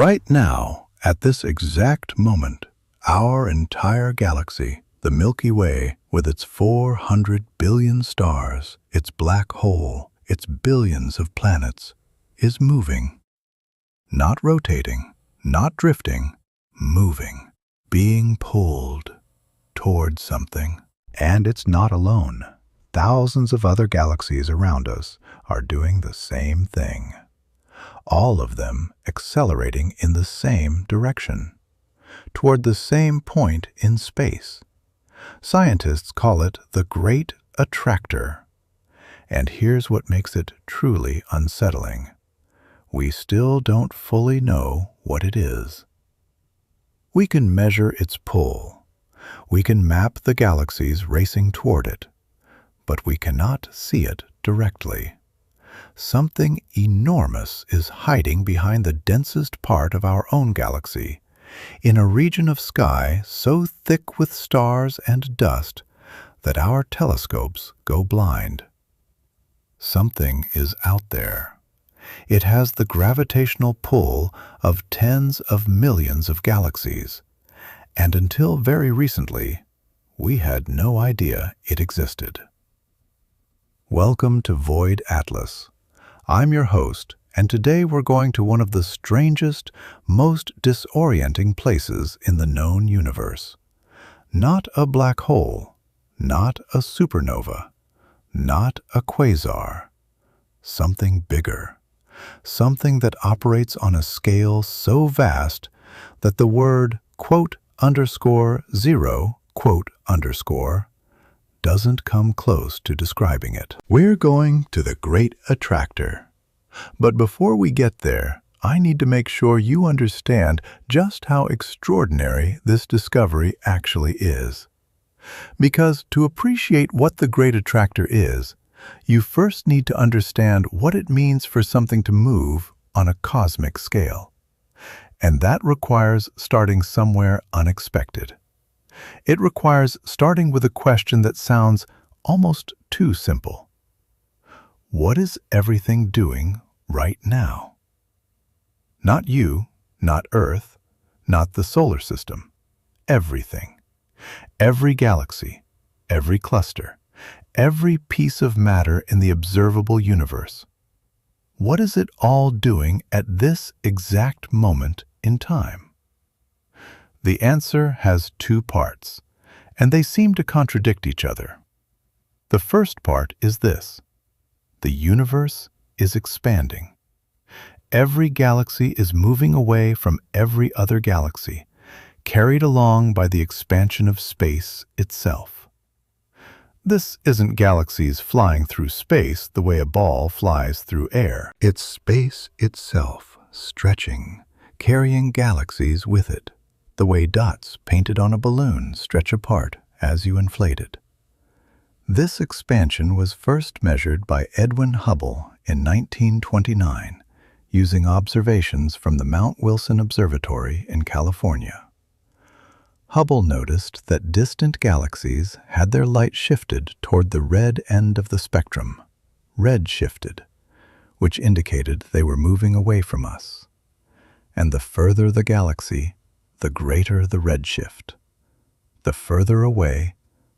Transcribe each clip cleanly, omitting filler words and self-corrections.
Right now, at this exact moment, our entire galaxy, the Milky Way, with its 400 billion stars, its black hole, its billions of planets, is moving. Not rotating, not drifting, moving, being pulled toward something. And it's not alone. Thousands of other galaxies around us are doing the same thing. All of them accelerating in the same direction, toward the same point in space. Scientists call it the Great Attractor. And here's what makes it truly unsettling. We still don't fully know what it is. We can measure its pull. We can map the galaxies racing toward it, but we cannot see it directly. Something enormous is hiding behind the densest part of our own galaxy, in a region of sky so thick with stars and dust that our telescopes go blind. Something is out there. It has the gravitational pull of tens of millions of galaxies, and until very recently, we had no idea it existed. Welcome to Void Atlas. I'm your host, and today we're going to one of the strangest, most disorienting places in the known universe. Not a black hole, not a supernova, not a quasar. Something bigger. Something that operates on a scale so vast that the word "0" doesn't come close to describing it. We're going to the Great Attractor. But before we get there, I need to make sure you understand just how extraordinary this discovery actually is. Because to appreciate what the Great Attractor is, you first need to understand what it means for something to move on a cosmic scale. And that requires starting somewhere unexpected. It requires starting with a question that sounds almost too simple. What is everything doing right now? Not you, not Earth, not the solar system. Everything. Every galaxy, every cluster, every piece of matter in the observable universe. What is it all doing at this exact moment in time? The answer has two parts, and they seem to contradict each other. The first part is this: the universe is expanding. Every galaxy is moving away from every other galaxy, carried along by the expansion of space itself. This isn't galaxies flying through space the way a ball flies through air. It's space itself, stretching, carrying galaxies with it, the way dots painted on a balloon stretch apart as you inflate it. This expansion was first measured by Edwin Hubble in 1929, using observations from the Mount Wilson Observatory in California. Hubble noticed that distant galaxies had their light shifted toward the red end of the spectrum, red-shifted, which indicated they were moving away from us. And the further the galaxy, the greater the redshift. The further away,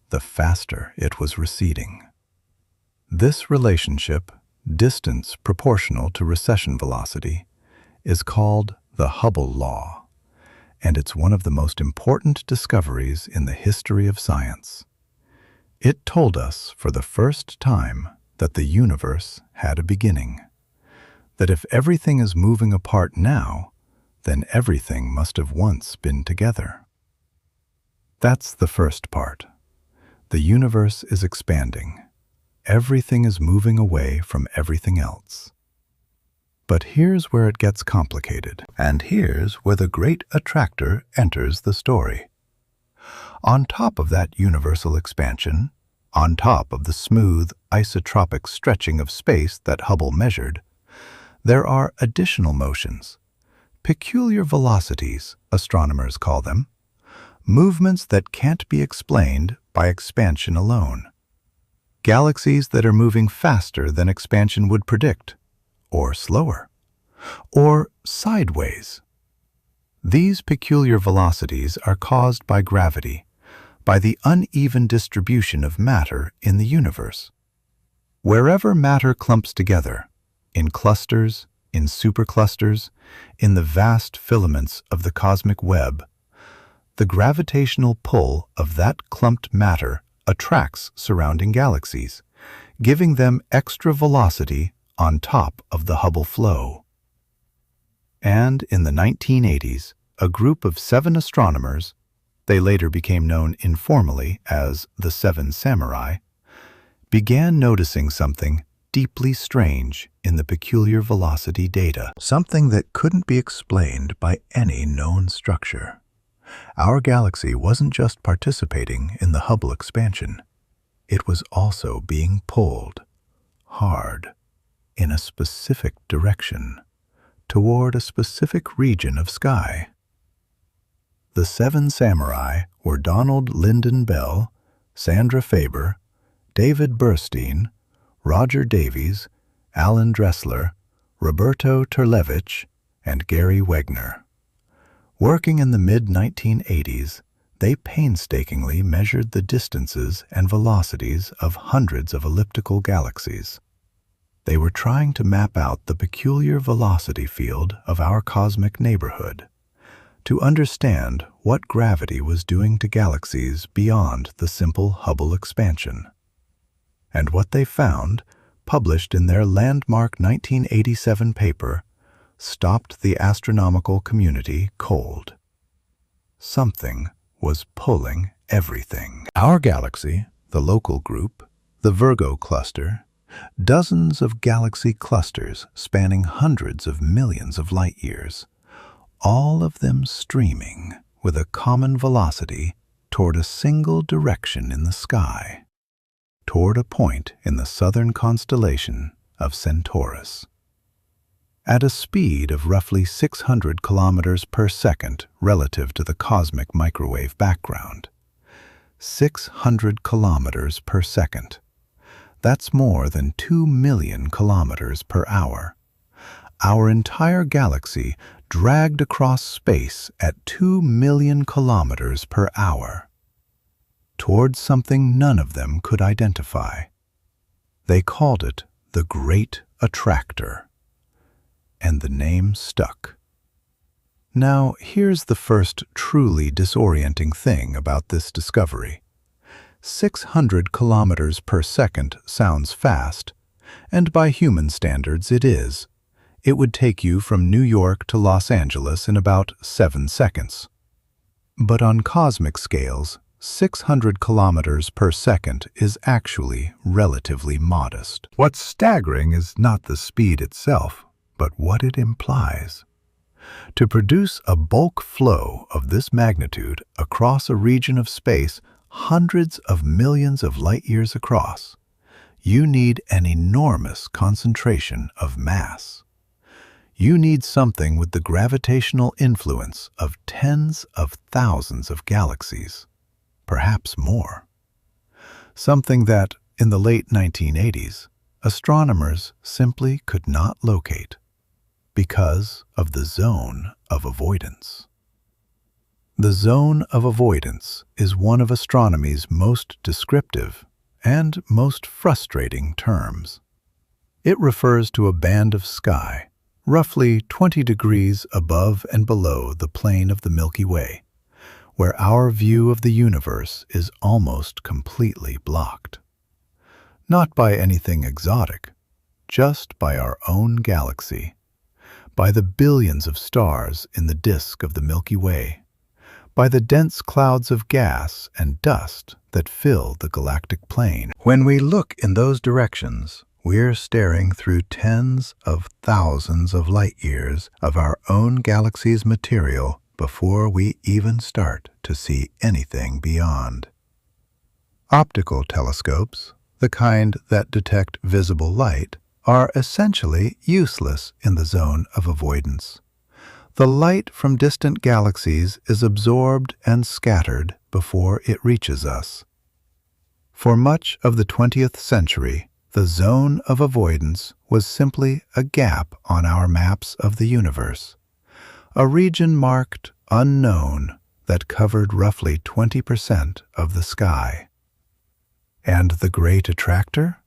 the faster it was receding. This relationship, distance proportional to recession velocity, is called the Hubble law, and it's one of the most important discoveries in the history of science. It told us for the first time that the universe had a beginning, that if everything is moving apart now, then everything must have once been together. That's the first part. The universe is expanding. Everything is moving away from everything else. But here's where it gets complicated, and here's where the Great Attractor enters the story. On top of that universal expansion, on top of the smooth, isotropic stretching of space that Hubble measured, there are additional motions. Peculiar velocities, astronomers call them, movements that can't be explained by expansion alone. Galaxies that are moving faster than expansion would predict, or slower, or sideways, These peculiar velocities are caused by gravity, by the uneven distribution of matter in the universe. Wherever matter clumps together, in clusters, in superclusters, in the vast filaments of the cosmic web, the gravitational pull of that clumped matter attracts surrounding galaxies, giving them extra velocity on top of the Hubble flow. And in the 1980s, a group of 7 astronomers, they later became known informally as the Seven Samurai, began noticing something deeply strange in the peculiar velocity data, something that couldn't be explained by any known structure. Our galaxy wasn't just participating in the Hubble expansion, it was also being pulled hard in a specific direction toward a specific region of sky. The 7 Samurai were Donald Lyndon Bell, Sandra Faber, David Burstein, Roger Davies, Alan Dressler, Roberto Terlevich, and Gary Wegner. Working in the mid-1980s, they painstakingly measured the distances and velocities of hundreds of elliptical galaxies. They were trying to map out the peculiar velocity field of our cosmic neighborhood, to understand what gravity was doing to galaxies beyond the simple Hubble expansion. And what they found, published in their landmark 1987 paper, stopped the astronomical community cold. Something was pulling everything. Our galaxy, the local group, the Virgo cluster, dozens of galaxy clusters spanning hundreds of millions of light years, all of them streaming with a common velocity toward a single direction in the sky, toward a point in the southern constellation of Centaurus. At a speed of roughly 600 kilometers per second relative to the cosmic microwave background. 600 kilometers per second. That's more than 2 million kilometers per hour. Our entire galaxy dragged across space at 2 million kilometers per hour, towards something none of them could identify. They called it the Great Attractor, and the name stuck. Now, here's the first truly disorienting thing about this discovery. 600 kilometers per second sounds fast, and by human standards it is. It would take you from New York to Los Angeles in about 7 seconds. But on cosmic scales, 600 kilometers per second is actually relatively modest. What's staggering is not the speed itself, but what it implies. To produce a bulk flow of this magnitude across a region of space hundreds of millions of light years across, you need an enormous concentration of mass. You need something with the gravitational influence of tens of thousands of galaxies, perhaps more. Something that, in the late 1980s, astronomers simply could not locate because of the zone of avoidance. The zone of avoidance is one of astronomy's most descriptive and most frustrating terms. It refers to a band of sky, roughly 20 degrees above and below the plane of the Milky Way, where our view of the universe is almost completely blocked. Not by anything exotic, just by our own galaxy, by the billions of stars in the disk of the Milky Way, by the dense clouds of gas and dust that fill the galactic plane. When we look in those directions, we're staring through tens of thousands of light years of our own galaxy's material before we even start to see anything beyond. Optical telescopes, the kind that detect visible light, are essentially useless in the zone of avoidance. The light from distant galaxies is absorbed and scattered before it reaches us. For much of the 20th century, the zone of avoidance was simply a gap on our maps of the universe, a region marked unknown that covered roughly 20% of the sky. And the Great Attractor?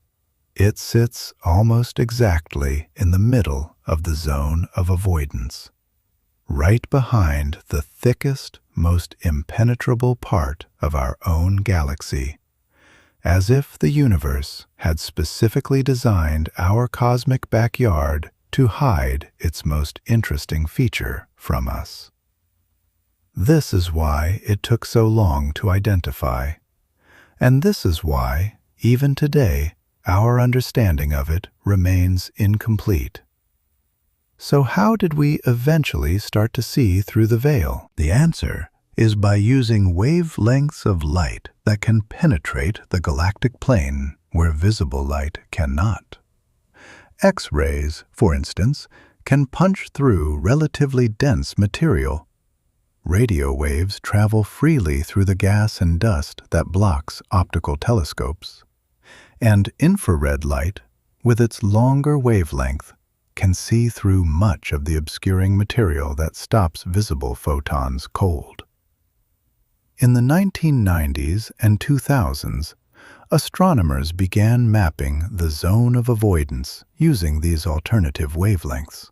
It sits almost exactly in the middle of the zone of avoidance, right behind the thickest, most impenetrable part of our own galaxy, as if the universe had specifically designed our cosmic backyard to hide its most interesting feature from us. This is why it took so long to identify, and this is why, even today, our understanding of it remains incomplete. So how did we eventually start to see through the veil? The answer is by using wavelengths of light that can penetrate the galactic plane where visible light cannot. X-rays, for instance, can punch through relatively dense material. Radio waves travel freely through the gas and dust that blocks optical telescopes. And infrared light, with its longer wavelength, can see through much of the obscuring material that stops visible photons cold. In the 1990s and 2000s, astronomers began mapping the zone of avoidance using these alternative wavelengths.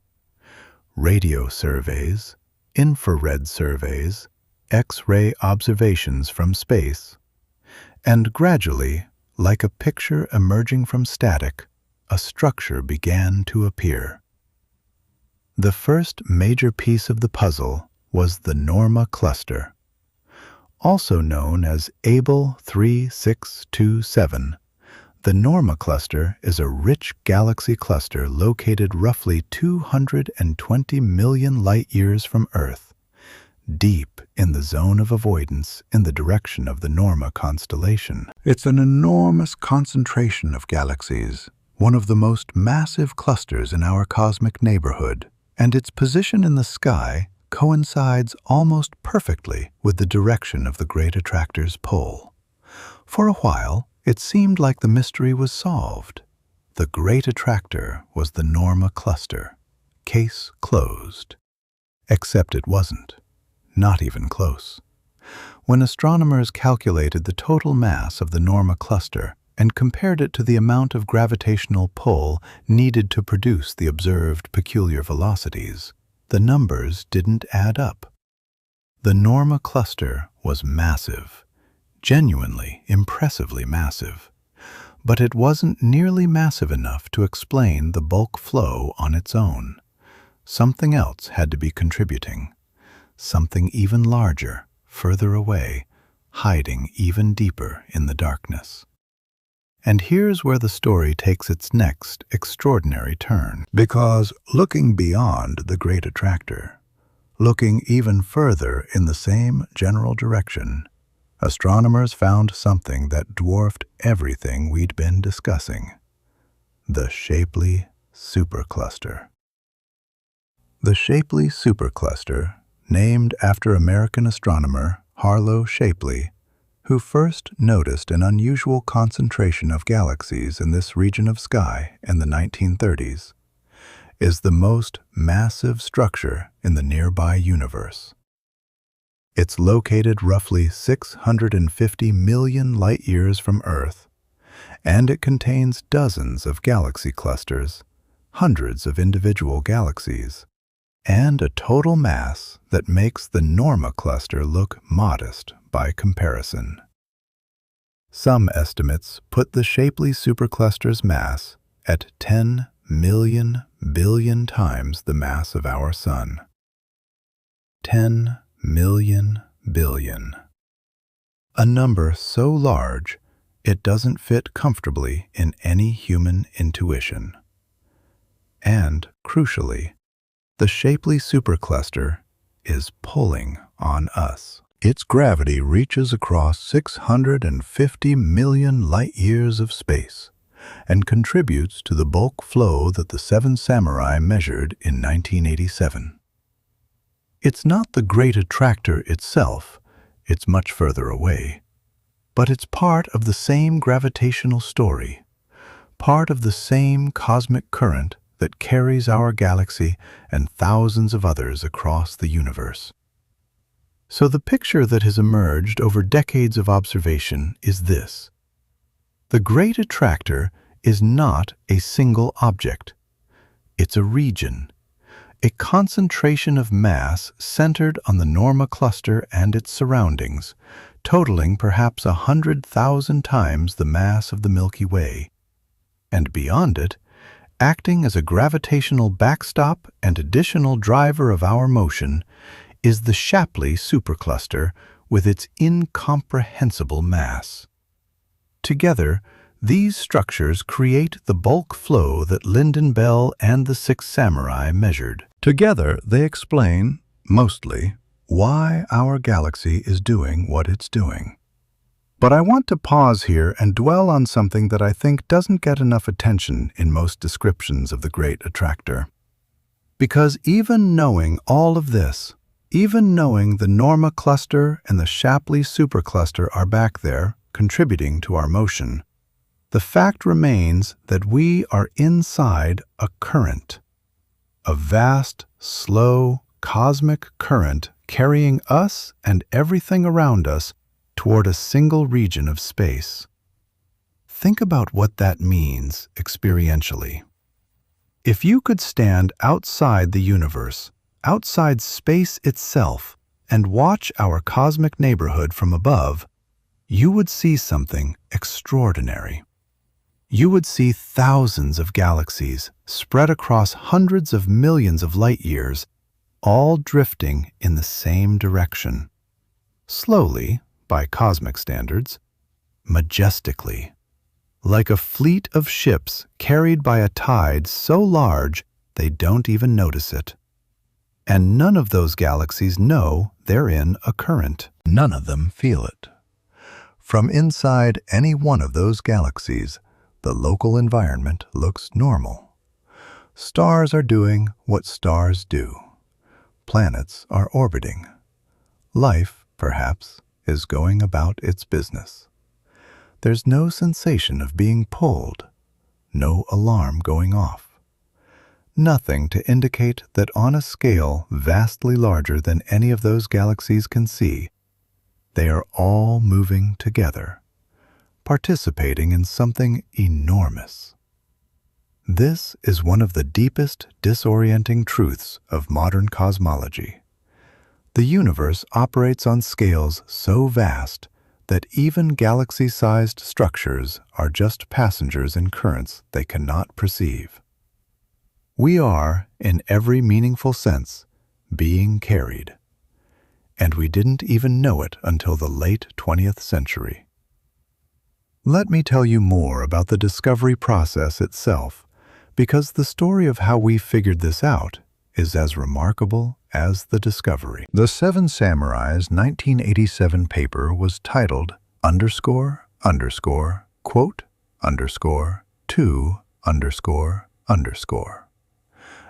Radio surveys, infrared surveys, X-ray observations from space, and gradually, like a picture emerging from static, a structure began to appear. The first major piece of the puzzle was the Norma cluster. Also known as Abell 3627, the Norma cluster is a rich galaxy cluster located roughly 220 million light-years from Earth, deep in the zone of avoidance in the direction of the Norma constellation. It's an enormous concentration of galaxies, one of the most massive clusters in our cosmic neighborhood, and its position in the sky coincides almost perfectly with the direction of the Great Attractor's pull. For a while, it seemed like the mystery was solved. The Great Attractor was the Norma cluster. Case closed. Except it wasn't. Not even close. When astronomers calculated the total mass of the Norma cluster and compared it to the amount of gravitational pull needed to produce the observed peculiar velocities, the numbers didn't add up. The Norma cluster was massive, genuinely, impressively massive, but it wasn't nearly massive enough to explain the bulk flow on its own. Something else had to be contributing. Something even larger, further away, hiding even deeper in the darkness. And here's where the story takes its next extraordinary turn. Because looking beyond the Great Attractor, looking even further in the same general direction, astronomers found something that dwarfed everything we'd been discussing: the Shapley supercluster. The Shapley supercluster, named after American astronomer Harlow Shapley, who first noticed an unusual concentration of galaxies in this region of sky in the 1930s, is the most massive structure in the nearby universe. It's located roughly 650 million light-years from Earth, and it contains dozens of galaxy clusters, hundreds of individual galaxies, and a total mass that makes the Norma cluster look modest by comparison. Some estimates put the Shapley supercluster's mass at 10 million billion times the mass of our Sun. 10 million billion. A number so large it doesn't fit comfortably in any human intuition. And, crucially, the Shapley supercluster is pulling on us. Its gravity reaches across 650 million light-years of space and contributes to the bulk flow that the Seven Samurai measured in 1987. It's not the Great Attractor itself, it's much further away, but it's part of the same gravitational story, part of the same cosmic current that carries our galaxy and thousands of others across the universe. So the picture that has emerged over decades of observation is this. The Great Attractor is not a single object. It's a region, a concentration of mass centered on the Norma cluster and its surroundings, totaling perhaps 100,000 times the mass of the Milky Way. And beyond it, acting as a gravitational backstop and additional driver of our motion, is the Shapley supercluster with its incomprehensible mass. Together, these structures create the bulk flow that Lyndon Bell and the Six Samurai measured. Together, they explain, mostly, why our galaxy is doing what it's doing. But I want to pause here and dwell on something that I think doesn't get enough attention in most descriptions of the Great Attractor. Because even knowing all of this, even knowing the Norma cluster and the Shapley supercluster are back there, contributing to our motion, the fact remains that we are inside a current. A vast, slow, cosmic current carrying us and everything around us toward a single region of space. Think about what that means experientially. If you could stand outside the universe, outside space itself, and watch our cosmic neighborhood from above, you would see something extraordinary. You would see thousands of galaxies spread across hundreds of millions of light years, all drifting in the same direction. Slowly, by cosmic standards, majestically, like a fleet of ships carried by a tide so large they don't even notice it. And none of those galaxies know they're in a current. None of them feel it. From inside any one of those galaxies, the local environment looks normal. Stars are doing what stars do. Planets are orbiting. Life, perhaps, is going about its business. There's no sensation of being pulled, no alarm going off. Nothing to indicate that on a scale vastly larger than any of those galaxies can see, they are all moving together, participating in something enormous. This is one of the deepest disorienting truths of modern cosmology. The universe operates on scales so vast that even galaxy-sized structures are just passengers in currents they cannot perceive. We are, in every meaningful sense, being carried. And we didn't even know it until the late 20th century. Let me tell you more about the discovery process itself, because the story of how we figured this out is as remarkable as the discovery. The Seven Samurai's 1987 paper was titled ___, quote, __,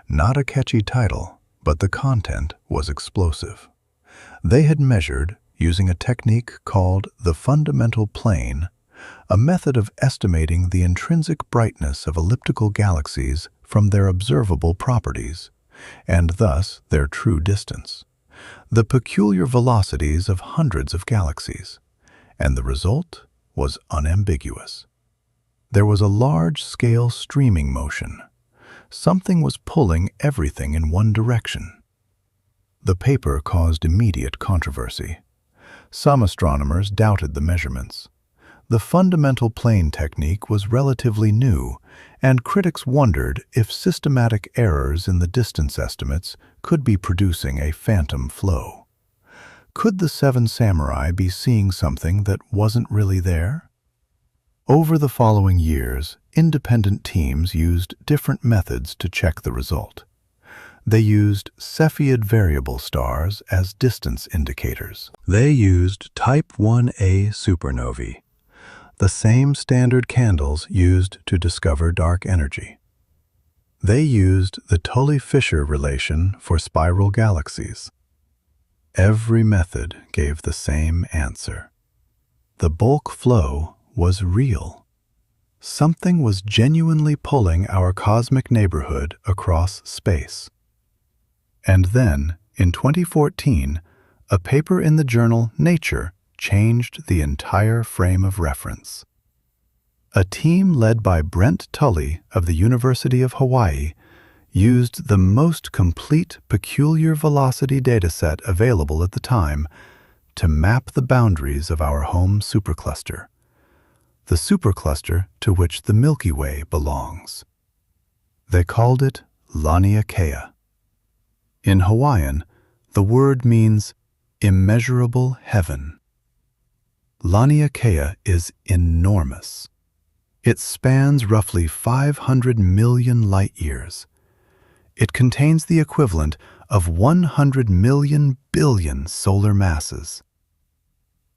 Not a catchy title, but the content was explosive. They had measured, using a technique called the fundamental plane, a method of estimating the intrinsic brightness of elliptical galaxies from their observable properties, and thus their true distance, the peculiar velocities of hundreds of galaxies, and the result was unambiguous. There was a large-scale streaming motion. Something was pulling everything in one direction. The paper caused immediate controversy. Some astronomers doubted the measurements. The fundamental plane technique was relatively new, and critics wondered if systematic errors in the distance estimates could be producing a phantom flow. Could the Seven Samurai be seeing something that wasn't really there? Over the following years, independent teams used different methods to check the result. They used Cepheid variable stars as distance indicators. They used Type 1a supernovae, the same standard candles used to discover dark energy. They used the Tully-Fisher relation for spiral galaxies. Every method gave the same answer. The bulk flow was real. Something was genuinely pulling our cosmic neighborhood across space. And then, in 2014, a paper in the journal Nature changed the entire frame of reference. A team led by Brent Tully of the University of Hawaii used the most complete peculiar velocity dataset available at the time to map the boundaries of our home supercluster, the supercluster to which the Milky Way belongs. They called it Laniakea. In Hawaiian, the word means immeasurable heaven. Laniakea is enormous. It spans roughly 500 million light-years. It contains the equivalent of 100 million billion solar masses.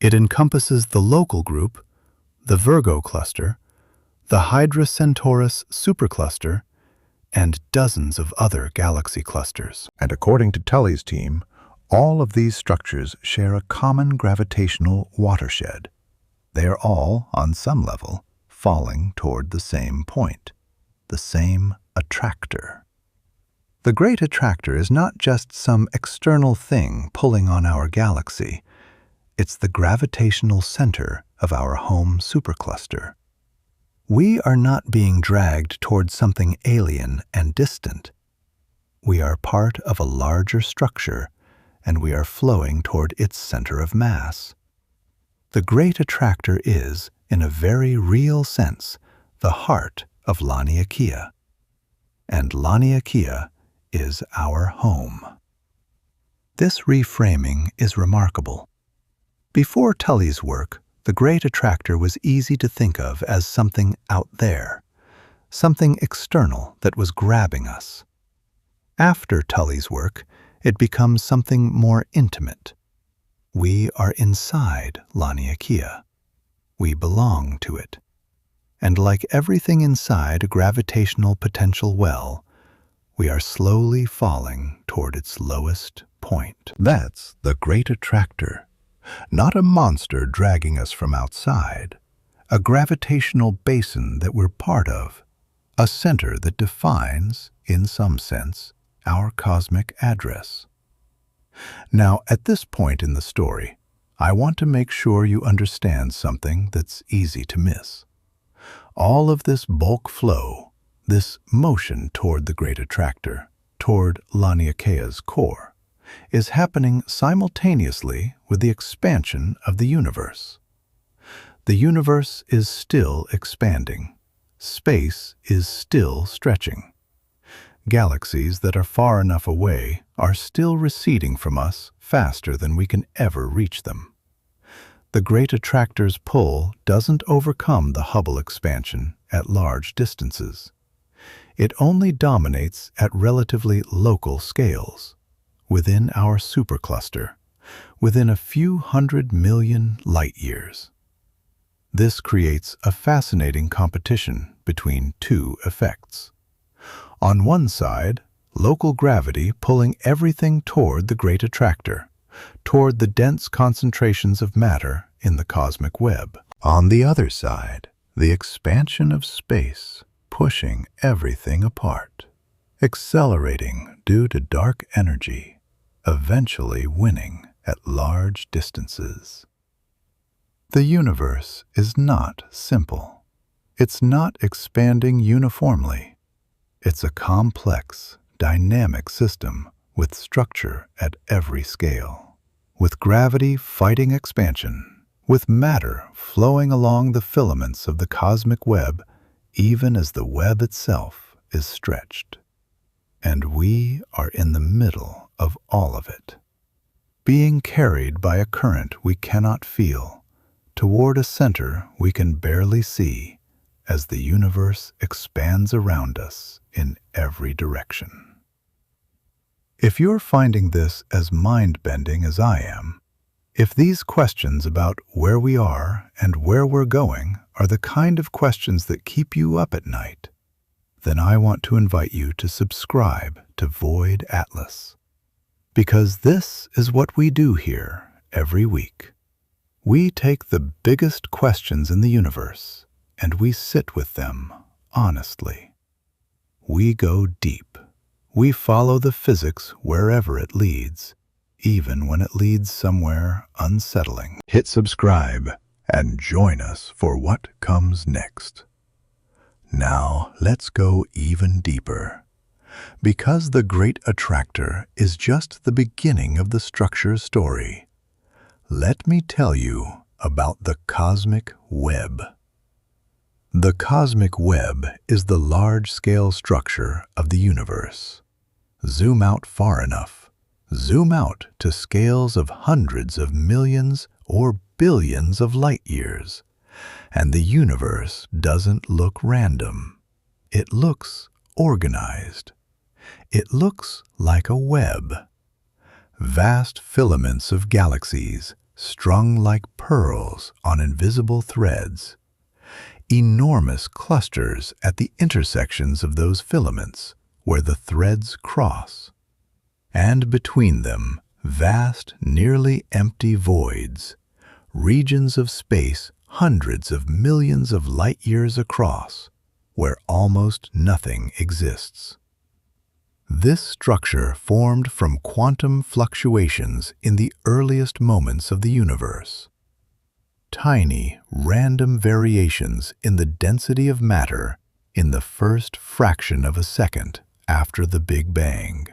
It encompasses the local group, the Virgo cluster, the Hydra Centaurus supercluster, and dozens of other galaxy clusters. And according to Tully's team, all of these structures share a common gravitational watershed. They are all, on some level, falling toward the same point, the same attractor. The Great Attractor is not just some external thing pulling on our galaxy. It's the gravitational center of our home supercluster. We are not being dragged toward something alien and distant. We are part of a larger structure, and we are flowing toward its center of mass. The Great Attractor is, in a very real sense, the heart of Laniakea. And Laniakea is our home. This reframing is remarkable. Before Tully's work, the Great Attractor was easy to think of as something out there, something external that was grabbing us. After Tully's work, it becomes something more intimate. We are inside Laniakea. We belong to it. And like everything inside a gravitational potential well, we are slowly falling toward its lowest point. That's the Great Attractor. Not a monster dragging us from outside, a gravitational basin that we're part of, a center that defines, in some sense, our cosmic address. Now, at this point in the story, I want to make sure you understand something that's easy to miss. All of this bulk flow, this motion toward the Great Attractor, toward Laniakea's core, is happening simultaneously with the expansion of the universe. The universe is still expanding. Space is still stretching. Galaxies that are far enough away are still receding from us faster than we can ever reach them. The Great Attractor's pull doesn't overcome the Hubble expansion at large distances. It only dominates at relatively local scales, within our supercluster, within a few 100 million light-years. This creates a fascinating competition between two effects. On one side, local gravity pulling everything toward the Great Attractor, toward the dense concentrations of matter in the cosmic web. On the other side, the expansion of space pushing everything apart, accelerating due to dark energy, eventually winning at large distances. The universe is not simple. It's not expanding uniformly. It's a complex, dynamic system with structure at every scale, with gravity fighting expansion, with matter flowing along the filaments of the cosmic web even as the web itself is stretched. And we are in the middle of all of it, being carried by a current we cannot feel, toward a center we can barely see, as the universe expands around us in every direction. If you're finding this as mind-bending as I am, if these questions about where we are and where we're going are the kind of questions that keep you up at night, then I want to invite you to subscribe to Void Atlas. Because this is what we do here every week. We take the biggest questions in the universe and we sit with them honestly. We go deep. We follow the physics wherever it leads, even when it leads somewhere unsettling. Hit subscribe and join us for what comes next. Now let's go even deeper. Because the Great Attractor is just the beginning of the structure's story, let me tell you about the cosmic web. The cosmic web is the large-scale structure of the universe. Zoom out far enough. Zoom out to scales of hundreds of millions or billions of light years, and the universe doesn't look random. It looks organized. It looks like a web. Vast filaments of galaxies strung like pearls on invisible threads. Enormous clusters at the intersections of those filaments where the threads cross. And between them, vast, nearly empty voids, regions of space hundreds of millions of light years across, where almost nothing exists. This structure formed from quantum fluctuations in the earliest moments of the universe. Tiny, random variations in the density of matter in the first fraction of a second after the Big Bang.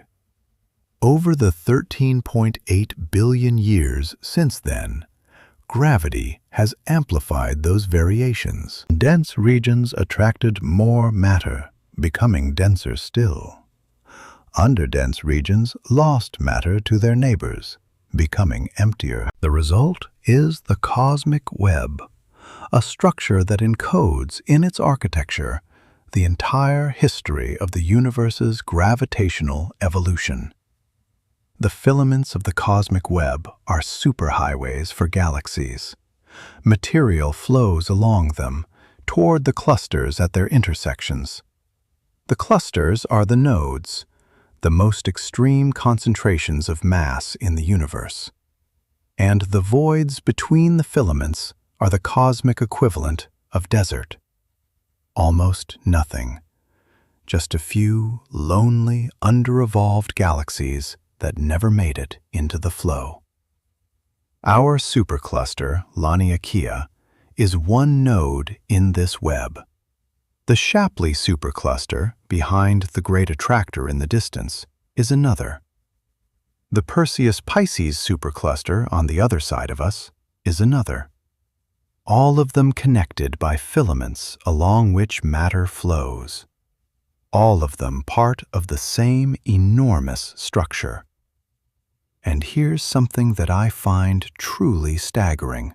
Over the 13.8 billion years since then, gravity has amplified those variations. Dense regions attracted more matter, becoming denser still. Underdense regions lost matter to their neighbors, becoming emptier. The result is the cosmic web, a structure that encodes in its architecture the entire history of the universe's gravitational evolution. The filaments of the cosmic web are superhighways for galaxies. Material flows along them toward the clusters at their intersections. The clusters are the nodes, the most extreme concentrations of mass in the universe. And the voids between the filaments are the cosmic equivalent of desert. Almost nothing. Just a few lonely, under-evolved galaxies that never made it into the flow. Our supercluster, Laniakea, is one node in this web. The Shapley supercluster, behind the Great Attractor in the distance, is another. The Perseus-Pisces supercluster on the other side of us is another. All of them connected by filaments along which matter flows. All of them part of the same enormous structure. And here's something that I find truly staggering.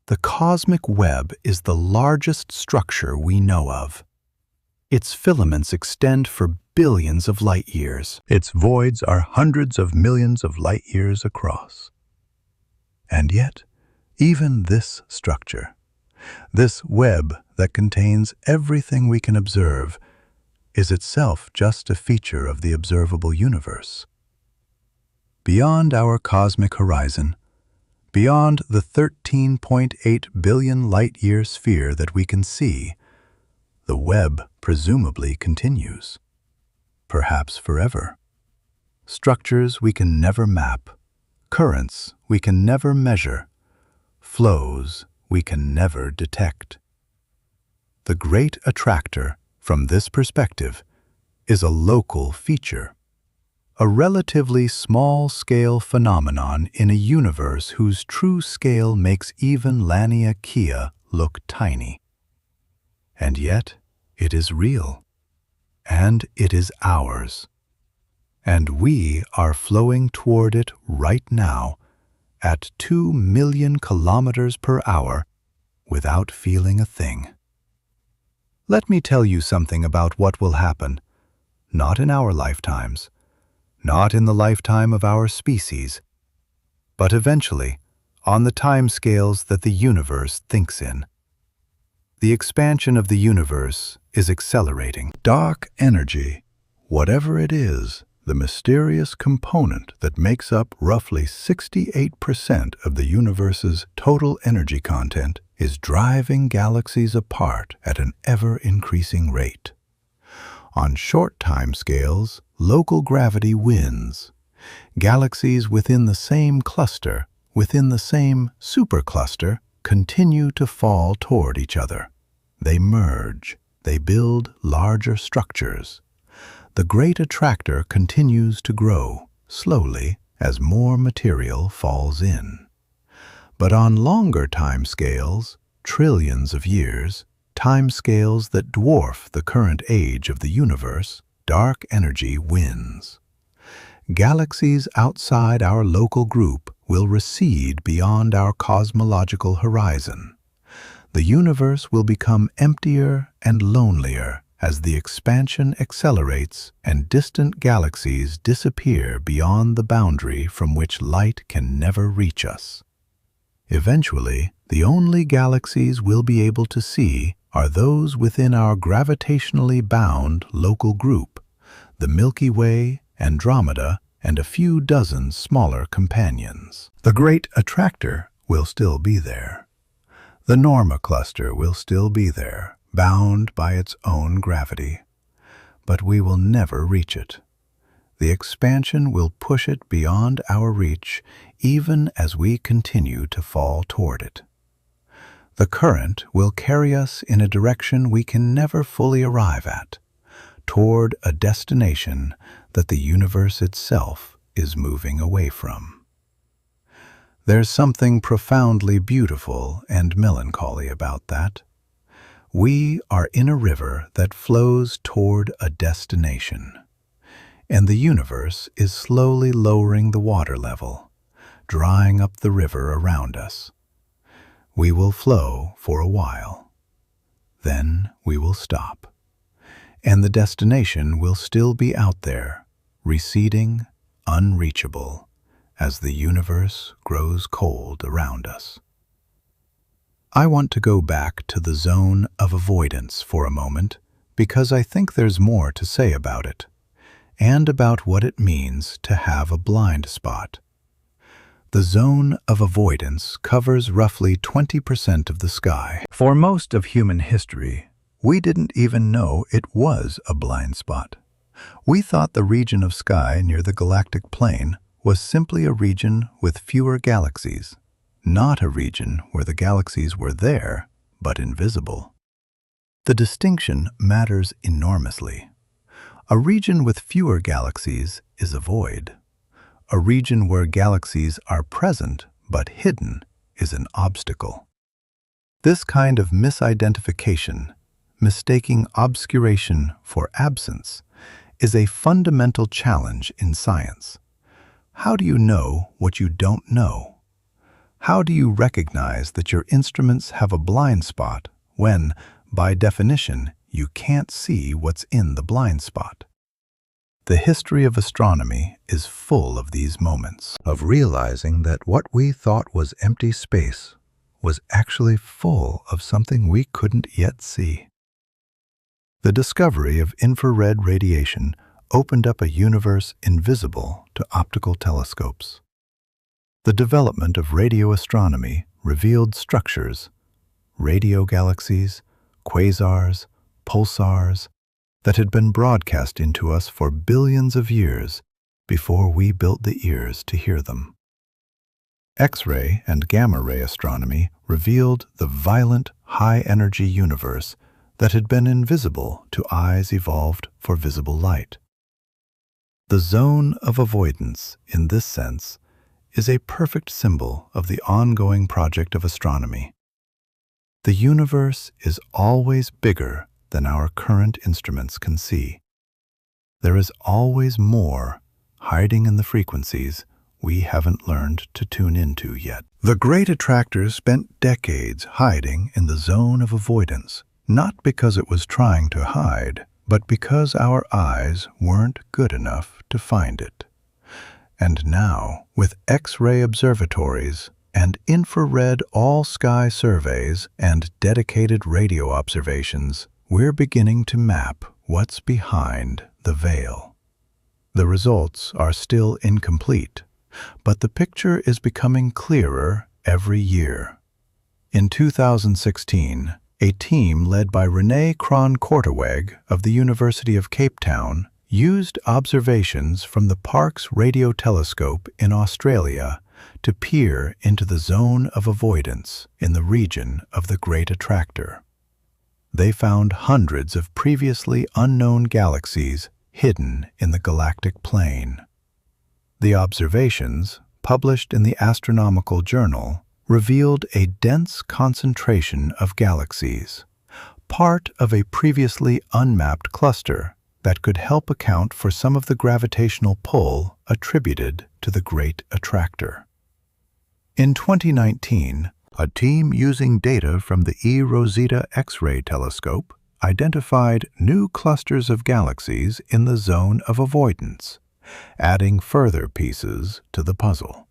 The cosmic web is the largest structure we know of. Its filaments extend for billions of light years. Its voids are hundreds of millions of light years across. And yet, even this structure, this web that contains everything we can observe, is itself just a feature of the observable universe. Beyond our cosmic horizon, beyond the 13.8 billion light-year sphere that we can see, the web presumably continues, perhaps forever. Structures we can never map, currents we can never measure, flows we can never detect. The Great Attractor, from this perspective, is a local feature, a relatively small-scale phenomenon in a universe whose true scale makes even Laniakea look tiny. And yet, it is real, and it is ours. And we are flowing toward it right now at 2 million kilometers per hour without feeling a thing. Let me tell you something about what will happen, not in our lifetimes, not in the lifetime of our species, but eventually on the timescales that the universe thinks in. The expansion of the universe is accelerating. Dark energy, whatever it is, the mysterious component that makes up roughly 68% of the universe's total energy content, is driving galaxies apart at an ever-increasing rate. On short timescales, local gravity wins. Galaxies within the same cluster, within the same supercluster, continue to fall toward each other. They merge. They build larger structures. The Great Attractor continues to grow, slowly, as more material falls in. But on longer timescales, trillions of years, timescales that dwarf the current age of the universe, dark energy wins. Galaxies outside our local group will recede beyond our cosmological horizon. The universe will become emptier and lonelier as the expansion accelerates and distant galaxies disappear beyond the boundary from which light can never reach us. Eventually, the only galaxies we'll be able to see are those within our gravitationally bound local group, the Milky Way, Andromeda, and a few dozen smaller companions. The Great Attractor will still be there. The Norma cluster will still be there, bound by its own gravity. But we will never reach it. The expansion will push it beyond our reach even as we continue to fall toward it. The current will carry us in a direction we can never fully arrive at, toward a destination that the universe itself is moving away from. There's something profoundly beautiful and melancholy about that. We are in a river that flows toward a destination, and the universe is slowly lowering the water level, drying up the river around us. We will flow for a while. Then we will stop, and the destination will still be out there, receding, unreachable, as the universe grows cold around us. I want to go back to the zone of avoidance for a moment because I think there's more to say about it, and about what it means to have a blind spot. The zone of avoidance covers roughly 20% of the sky. For most of human history, we didn't even know it was a blind spot. We thought the region of sky near the galactic plane was simply a region with fewer galaxies, not a region where the galaxies were there, but invisible. The distinction matters enormously. A region with fewer galaxies is a void. A region where galaxies are present but hidden is an obstacle. This kind of misidentification, mistaking obscuration for absence, is a fundamental challenge in science. How do you know what you don't know? How do you recognize that your instruments have a blind spot when, by definition, you can't see what's in the blind spot? The history of astronomy is full of these moments, of realizing that what we thought was empty space was actually full of something we couldn't yet see. The discovery of infrared radiation opened up a universe invisible to optical telescopes. The development of radio astronomy revealed structures, radio galaxies, quasars, pulsars, that had been broadcast into us for billions of years before we built the ears to hear them. X-ray and gamma-ray astronomy revealed the violent, high-energy universe that had been invisible to eyes evolved for visible light. The zone of avoidance, in this sense, is a perfect symbol of the ongoing project of astronomy. The universe is always bigger than our current instruments can see. There is always more hiding in the frequencies we haven't learned to tune into yet. The Great Attractor spent decades hiding in the zone of avoidance, not because it was trying to hide, but because our eyes weren't good enough to find it. And now, with X-ray observatories and infrared all-sky surveys and dedicated radio observations, we're beginning to map what's behind the veil. The results are still incomplete, but the picture is becoming clearer every year. In 2016, a team led by René Kron-Korteweg of the University of Cape Town used observations from the Parkes radio telescope in Australia to peer into the zone of avoidance in the region of the Great Attractor. They found hundreds of previously unknown galaxies hidden in the galactic plane. The observations, published in the Astronomical Journal, revealed a dense concentration of galaxies, part of a previously unmapped cluster that could help account for some of the gravitational pull attributed to the Great Attractor. In 2019, a team using data from the E-Rosetta X-ray telescope identified new clusters of galaxies in the zone of avoidance, adding further pieces to the puzzle.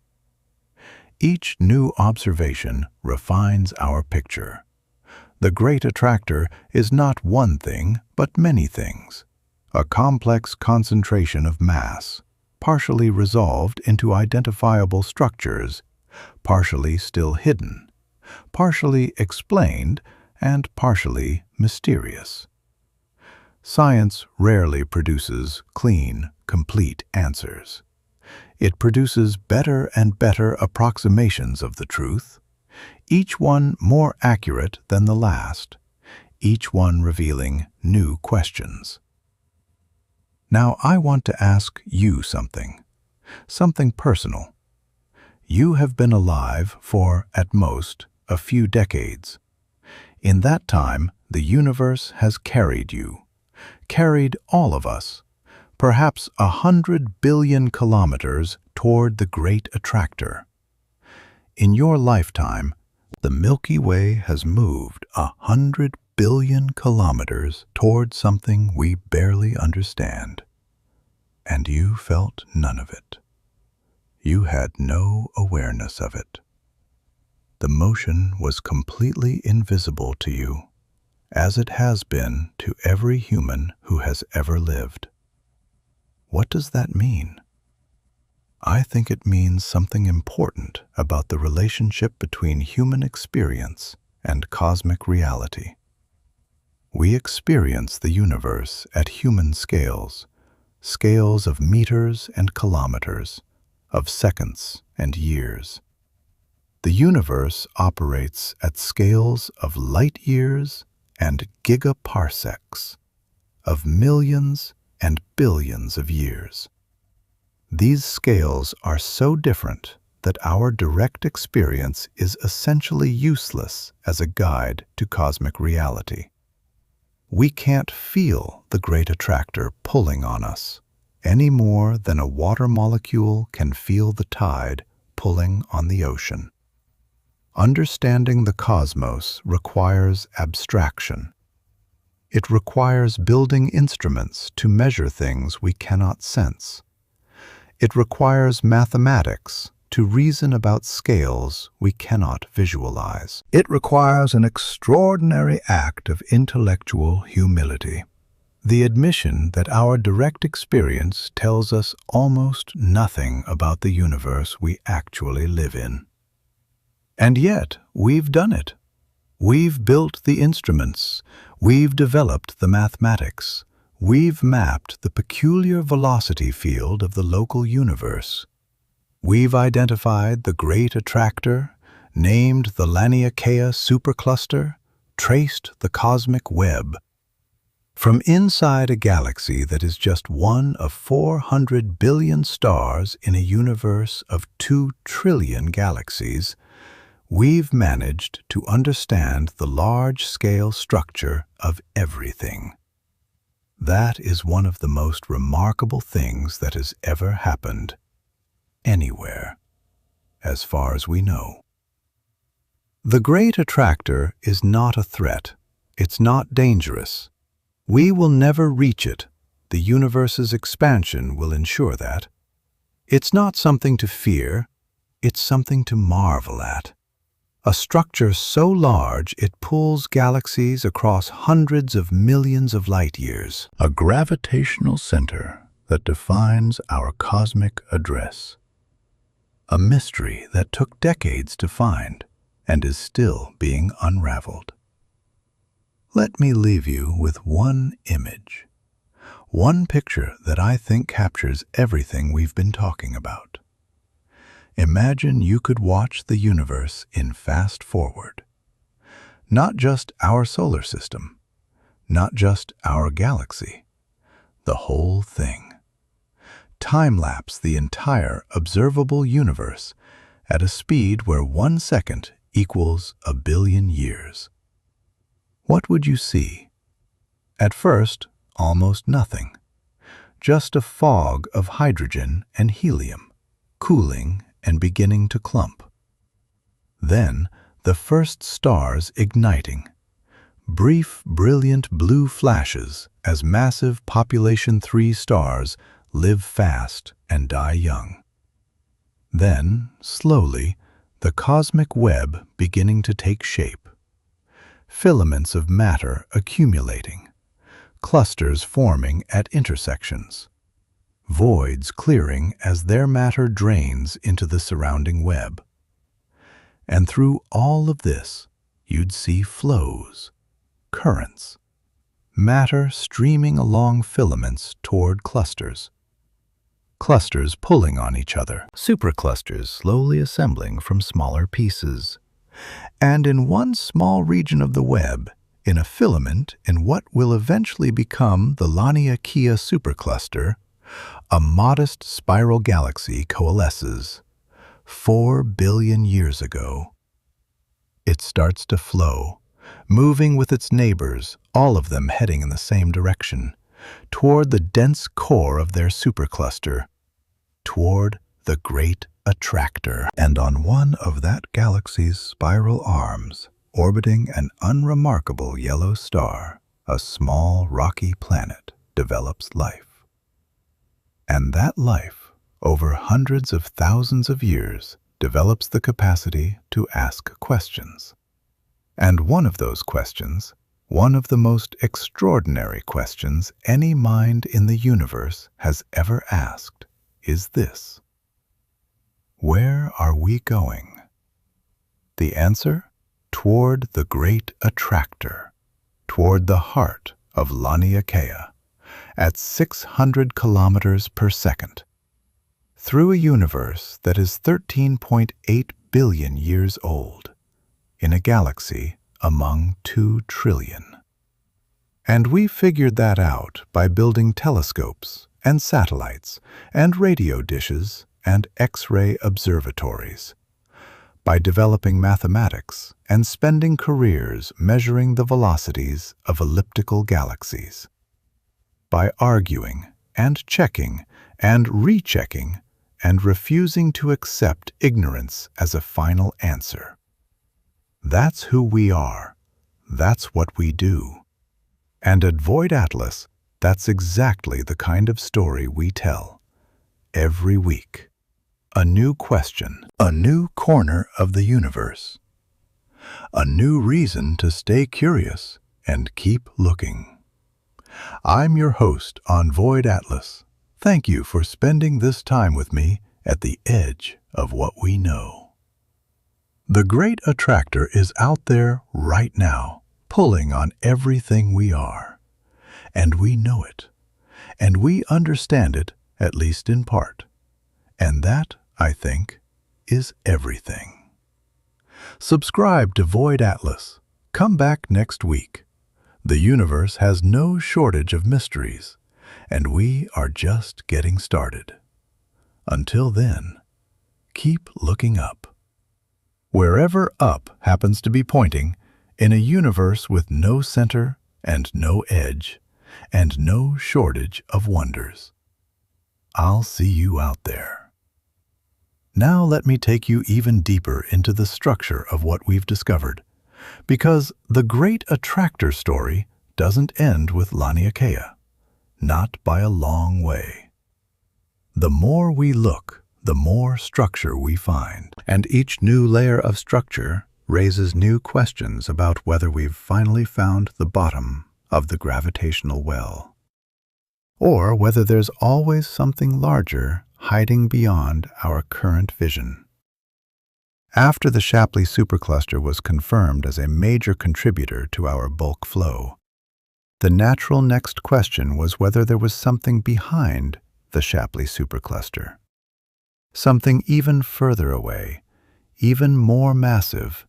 Each new observation refines our picture. The Great Attractor is not one thing, but many things. A complex concentration of mass, partially resolved into identifiable structures, partially still hidden, partially explained, and partially mysterious. Science rarely produces clean, complete answers. It produces better and better approximations of the truth, each one more accurate than the last, each one revealing new questions. Now I want to ask you something personal. You have been alive for, at most, a few decades. In that time, the universe has carried you, carried all of us, perhaps 100 billion kilometers toward the Great Attractor. In your lifetime, the Milky Way has moved 100 billion kilometers toward something we barely understand. And you felt none of it. You had no awareness of it. The motion was completely invisible to you, as it has been to every human who has ever lived. What does that mean? I think it means something important about the relationship between human experience and cosmic reality. We experience the universe at human scales, scales of meters and kilometers, of seconds and years. The universe operates at scales of light years and gigaparsecs, of millions and billions of years. These scales are so different that our direct experience is essentially useless as a guide to cosmic reality. We can't feel the Great Attractor pulling on us, any more than a water molecule can feel the tide pulling on the ocean. Understanding the cosmos requires abstraction. It requires building instruments to measure things we cannot sense. It requires mathematics to reason about scales we cannot visualize. It requires an extraordinary act of intellectual humility. The admission that our direct experience tells us almost nothing about the universe we actually live in. And yet, we've done it. We've built the instruments. We've developed the mathematics. We've mapped the peculiar velocity field of the local universe. We've identified the Great Attractor, named the Laniakea supercluster, traced the cosmic web. From inside a galaxy that is just one of 400 billion stars in a universe of 2 trillion galaxies, we've managed to understand the large-scale structure of everything. That is one of the most remarkable things that has ever happened anywhere, as far as we know. The Great Attractor is not a threat. It's not dangerous. We will never reach it. The universe's expansion will ensure that. It's not something to fear. It's something to marvel at. A structure so large it pulls galaxies across hundreds of millions of light years. A gravitational center that defines our cosmic address. A mystery that took decades to find and is still being unraveled. Let me leave you with one image, one picture that I think captures everything we've been talking about. Imagine you could watch the universe in fast forward. Not just our solar system, not just our galaxy, the whole thing. Time-lapse the entire observable universe at a speed where 1 second equals 1 billion years. What would you see? At first, almost nothing. Just a fog of hydrogen and helium, cooling and beginning to clump. Then, the first stars igniting. Brief, brilliant blue flashes as massive population 3 stars live fast and die young. Then, slowly, the cosmic web beginning to take shape. Filaments of matter accumulating, clusters forming at intersections, voids clearing as their matter drains into the surrounding web. And through all of this, you'd see flows, currents, matter streaming along filaments toward clusters. Clusters pulling on each other, superclusters slowly assembling from smaller pieces. And in one small region of the web, in a filament in what will eventually become the Laniakea supercluster, a modest spiral galaxy coalesces. 4 billion years ago. It starts to flow, moving with its neighbors, all of them heading in the same direction, toward the dense core of their supercluster, toward the Great Attractor. And on one of that galaxy's spiral arms, orbiting an unremarkable yellow star, a small rocky planet develops life. And that life, over hundreds of thousands of years, develops the capacity to ask questions. And one of those questions, one of the most extraordinary questions any mind in the universe has ever asked, is this: where are we going? The answer? Toward the Great Attractor, toward the heart of Laniakea, at 600 kilometers per second. Through a universe that is 13.8 billion years old, in a galaxy among 2 trillion. And we figured that out by building telescopes and satellites and radio dishes and X-ray observatories, by developing mathematics and spending careers measuring the velocities of elliptical galaxies, by arguing and checking and rechecking and refusing to accept ignorance as a final answer. That's who we are. That's what we do. And at Void Atlas, that's exactly the kind of story we tell. Every week. A new question, a new corner of the universe. A new reason to stay curious and keep looking. I'm your host on Void Atlas. Thank you for spending this time with me at the edge of what we know. The Great Attractor is out there right now, pulling on everything we are. And we know it. And we understand it, at least in part. And that, I think, is everything. Subscribe to Void Atlas. Come back next week. The universe has no shortage of mysteries, and we are just getting started. Until then, keep looking up. Wherever up happens to be pointing, in a universe with no center and no edge, and no shortage of wonders. I'll see you out there. Now let me take you even deeper into the structure of what we've discovered, because the Great Attractor story doesn't end with Laniakea, not by a long way. The more we look, the more structure we find, and each new layer of structure raises new questions about whether we've finally found the bottom of the gravitational well, or whether there's always something larger hiding beyond our current vision. After the Shapley supercluster was confirmed as a major contributor to our bulk flow, the natural next question was whether there was something behind the Shapley supercluster, something even further away, even more massive,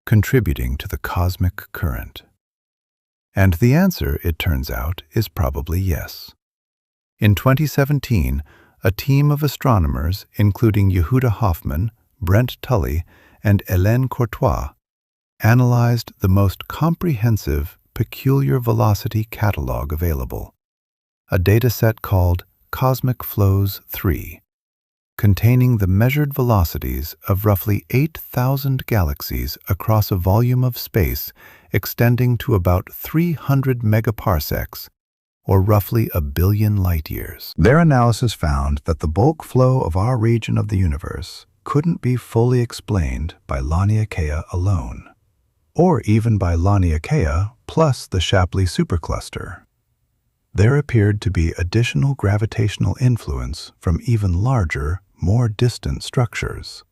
contributing to the cosmic current. And the answer, it turns out, is probably yes. In 2017, a team of astronomers, including Yehuda Hoffman, Brent Tully, and Hélène Courtois, analyzed the most comprehensive peculiar velocity catalog available, a dataset called Cosmic Flows 3, containing the measured velocities of roughly 8,000 galaxies across a volume of space extending to about 300 megaparsecs, or roughly a billion light-years. Their analysis found that the bulk flow of our region of the universe couldn't be fully explained by Laniakea alone, or even by Laniakea plus the Shapley supercluster. There appeared to be additional gravitational influence from even larger, more distant structures.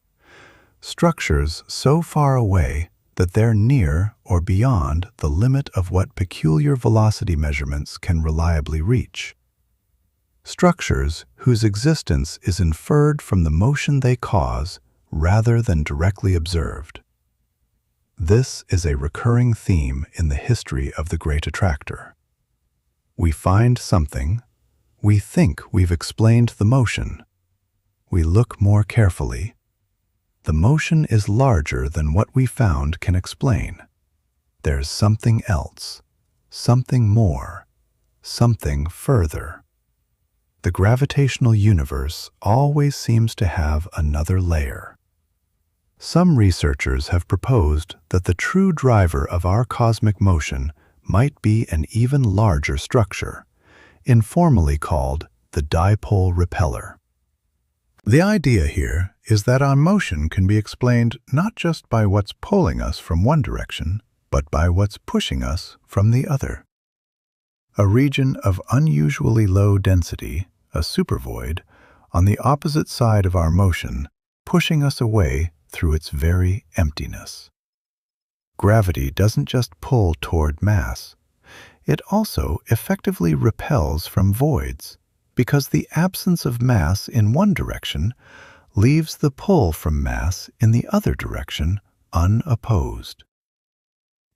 Structures so far away that they're near or beyond the limit of what peculiar velocity measurements can reliably reach. Structures whose existence is inferred from the motion they cause rather than directly observed. This is a recurring theme in the history of the Great Attractor. We find something, we think we've explained the motion. We look more carefully. The motion is larger than what we found can explain. There's something else, something more, something further. The gravitational universe always seems to have another layer. Some researchers have proposed that the true driver of our cosmic motion might be an even larger structure, informally called the dipole repeller. The idea here is that our motion can be explained not just by what's pulling us from one direction, but by what's pushing us from the other. A region of unusually low density, a supervoid, on the opposite side of our motion, pushing us away through its very emptiness. Gravity doesn't just pull toward mass. It also effectively repels from voids, because the absence of mass in one direction leaves the pull from mass in the other direction unopposed.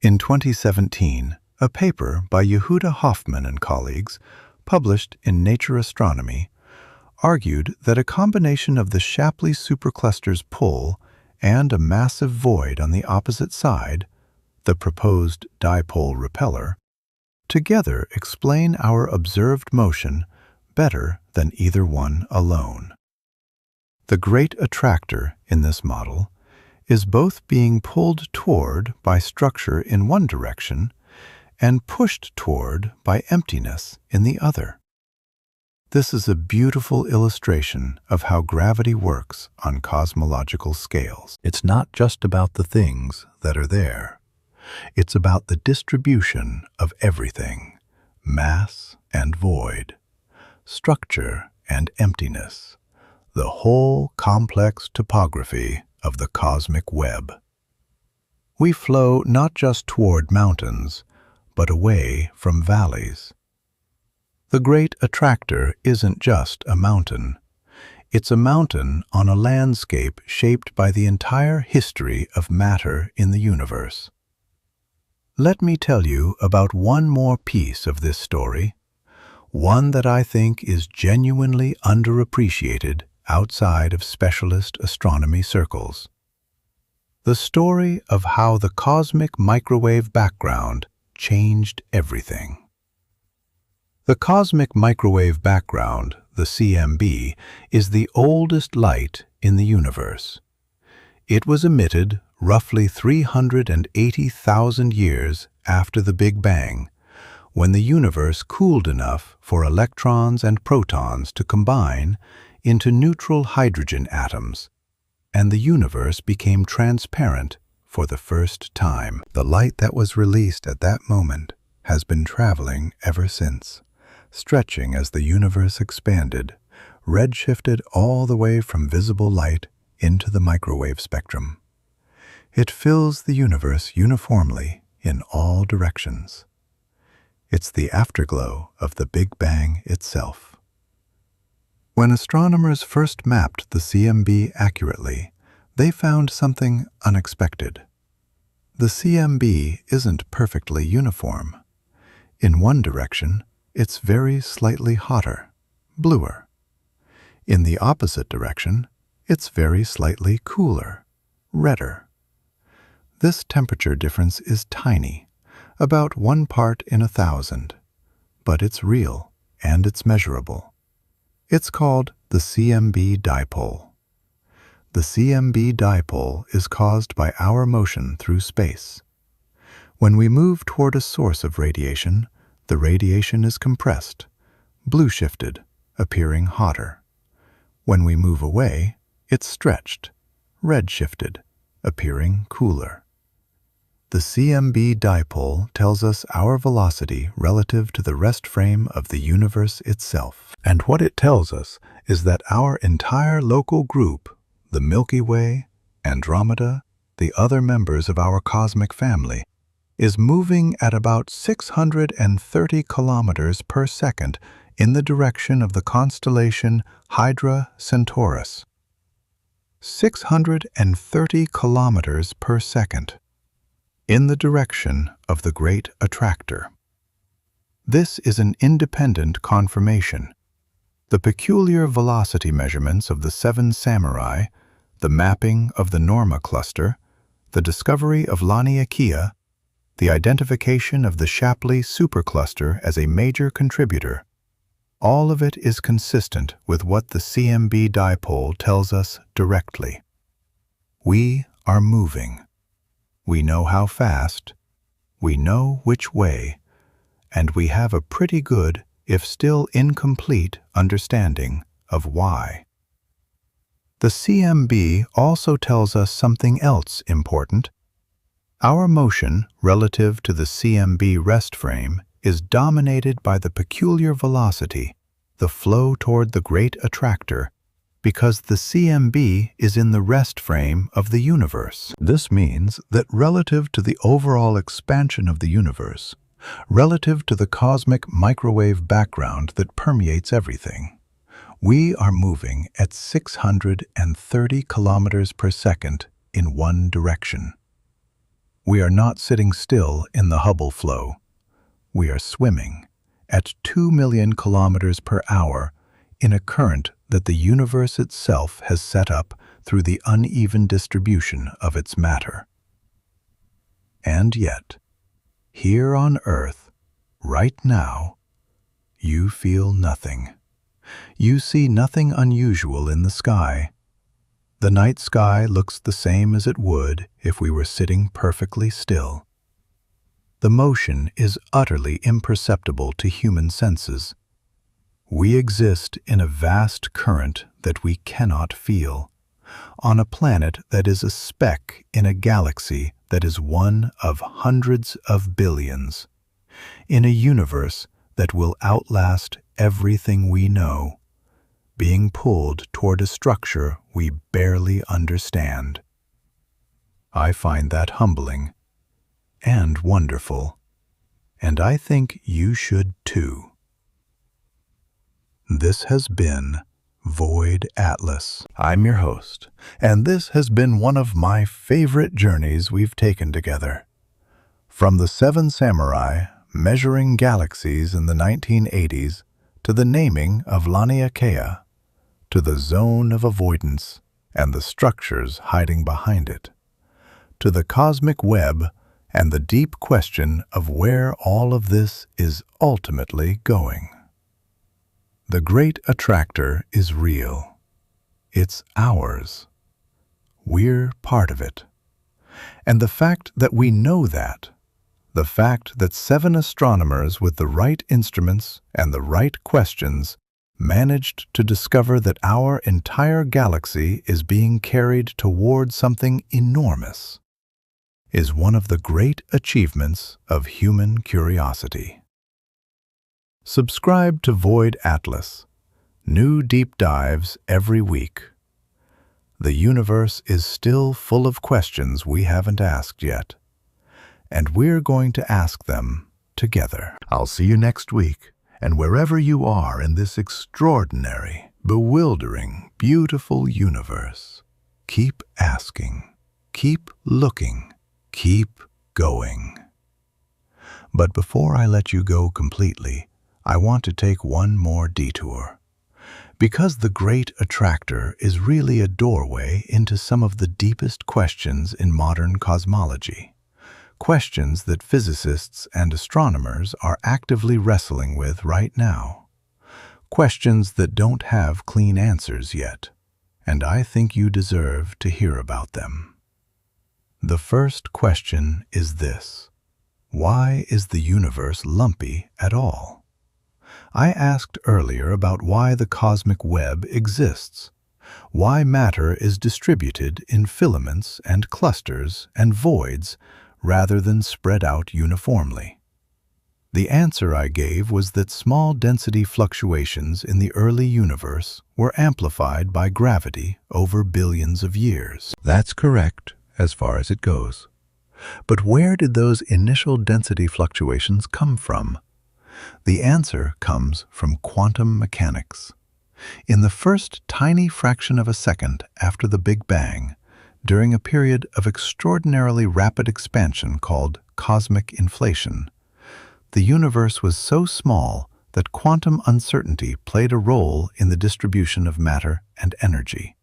In 2017, a paper by Yehuda Hoffman and colleagues, published in Nature Astronomy, argued that a combination of the Shapley supercluster's pull and a massive void on the opposite side, the proposed dipole repeller, together explain our observed motion better than either one alone. The Great Attractor in this model is both being pulled toward by structure in one direction and pushed toward by emptiness in the other. This is a beautiful illustration of how gravity works on cosmological scales. It's not just about the things that are there. It's about the distribution of everything, mass and void, structure and emptiness, the whole complex topography of the cosmic web. We flow not just toward mountains, but away from valleys. The Great Attractor isn't just a mountain. It's a mountain on a landscape shaped by the entire history of matter in the universe. Let me tell you about one more piece of this story, one that I think is genuinely underappreciated outside of specialist astronomy circles. The story of how the cosmic microwave background changed everything. The cosmic microwave background, the CMB, is the oldest light in the universe. It was emitted roughly 380,000 years after the Big Bang, when the universe cooled enough for electrons and protons to combine into neutral hydrogen atoms, and the universe became transparent for the first time. The light that was released at that moment has been traveling ever since, stretching as the universe expanded, redshifted all the way from visible light into the microwave spectrum. It fills the universe uniformly in all directions. It's the afterglow of the Big Bang itself. When astronomers first mapped the CMB accurately, they found something unexpected. The CMB isn't perfectly uniform. In one direction, it's very slightly hotter, bluer. In the opposite direction, it's very slightly cooler, redder. This temperature difference is tiny, about 1 part in 1,000, but it's real and it's measurable. It's called the CMB dipole. The CMB dipole is caused by our motion through space. When we move toward a source of radiation, the radiation is compressed, blue-shifted, appearing hotter. When we move away, it's stretched, red-shifted, appearing cooler. The CMB dipole tells us our velocity relative to the rest frame of the universe itself. And what it tells us is that our entire local group, the Milky Way, Andromeda, the other members of our cosmic family, is moving at about 630 kilometers per second in the direction of the constellation Hydra Centaurus. 630 kilometers per second in the direction of the Great Attractor. This is an independent confirmation. The peculiar velocity measurements of the 7 Samurai, the mapping of the Norma cluster, the discovery of Laniakea, the identification of the Shapley supercluster as a major contributor, all of it is consistent with what the CMB dipole tells us directly. We are moving. We know how fast, we know which way, and we have a pretty good, if still incomplete, understanding of why. The CMB also tells us something else important. Our motion relative to the CMB rest frame is dominated by the peculiar velocity, the flow toward the Great Attractor, because the CMB is in the rest frame of the universe. This means that relative to the overall expansion of the universe, relative to the cosmic microwave background that permeates everything, we are moving at 630 kilometers per second in one direction. We are not sitting still in the Hubble flow. We are swimming at 2 million kilometers per hour in a current that the universe itself has set up through the uneven distribution of its matter. And yet, here on Earth, right now, you feel nothing. You see nothing unusual in the sky. The night sky looks the same as it would if we were sitting perfectly still. The motion is utterly imperceptible to human senses. We exist in a vast current that we cannot feel, on a planet that is a speck in a galaxy that is one of hundreds of billions, in a universe that will outlast everything we know, being pulled toward a structure we barely understand. I find that humbling and wonderful, and I think you should too. This has been Void Atlas. I'm your host, and this has been one of my favorite journeys we've taken together. From the 7 Samurai measuring galaxies in the 1980s to the naming of Laniakea, to the zone of avoidance and the structures hiding behind it, to the cosmic web and the deep question of where all of this is ultimately going. The Great Attractor is real. It's ours. We're part of it. And the fact that we know that, the fact that 7 astronomers with the right instruments and the right questions managed to discover that our entire galaxy is being carried toward something enormous, is one of the great achievements of human curiosity. Subscribe to Void Atlas. New deep dives every week. The universe is still full of questions we haven't asked yet, and we're going to ask them together. I'll see you next week, and wherever you are in this extraordinary, bewildering, beautiful universe, keep asking, keep looking, keep going. But before I let you go completely, I want to take one more detour. Because the Great Attractor is really a doorway into some of the deepest questions in modern cosmology. Questions that physicists and astronomers are actively wrestling with right now. Questions that don't have clean answers yet, and I think you deserve to hear about them. The first question is this: why is the universe lumpy at all? I asked earlier about why the cosmic web exists, why matter is distributed in filaments and clusters and voids rather than spread out uniformly. The answer I gave was that small density fluctuations in the early universe were amplified by gravity over billions of years. That's correct, as far as it goes. But where did those initial density fluctuations come from? The answer comes from quantum mechanics. In the first tiny fraction of a second after the Big Bang, during a period of extraordinarily rapid expansion called cosmic inflation, the universe was so small that quantum uncertainty played a role in the distribution of matter and energy.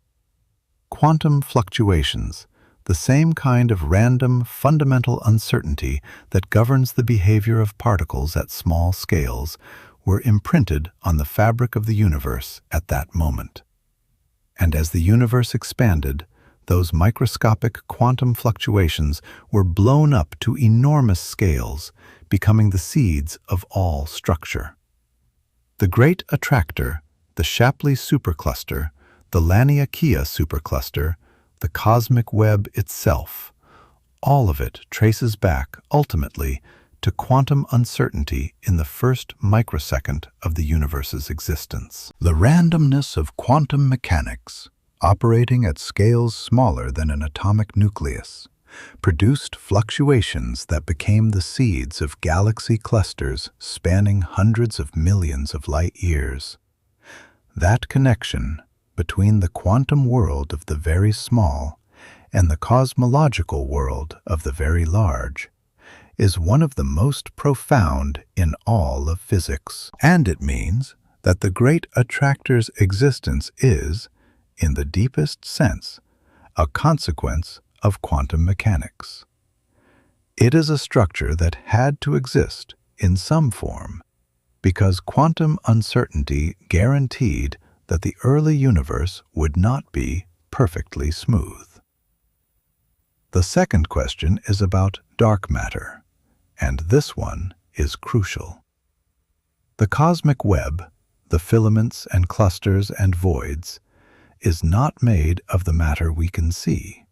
Quantum fluctuations, the same kind of random, fundamental uncertainty that governs the behavior of particles at small scales, were imprinted on the fabric of the universe at that moment. And as the universe expanded, those microscopic quantum fluctuations were blown up to enormous scales, becoming the seeds of all structure. The Great Attractor, the Shapley supercluster, the Laniakea supercluster, the cosmic web itself, all of it traces back, ultimately, to quantum uncertainty in the first microsecond of the universe's existence. The randomness of quantum mechanics, operating at scales smaller than an atomic nucleus, produced fluctuations that became the seeds of galaxy clusters spanning hundreds of millions of light years. That connection between the quantum world of the very small and the cosmological world of the very large is one of the most profound in all of physics. And it means that the Great Attractor's existence is, in the deepest sense, a consequence of quantum mechanics. It is a structure that had to exist in some form because quantum uncertainty guaranteed that the early universe would not be perfectly smooth. The second question is about dark matter, and this one is crucial. The cosmic web, the filaments and clusters and voids, is not made of the matter we can see.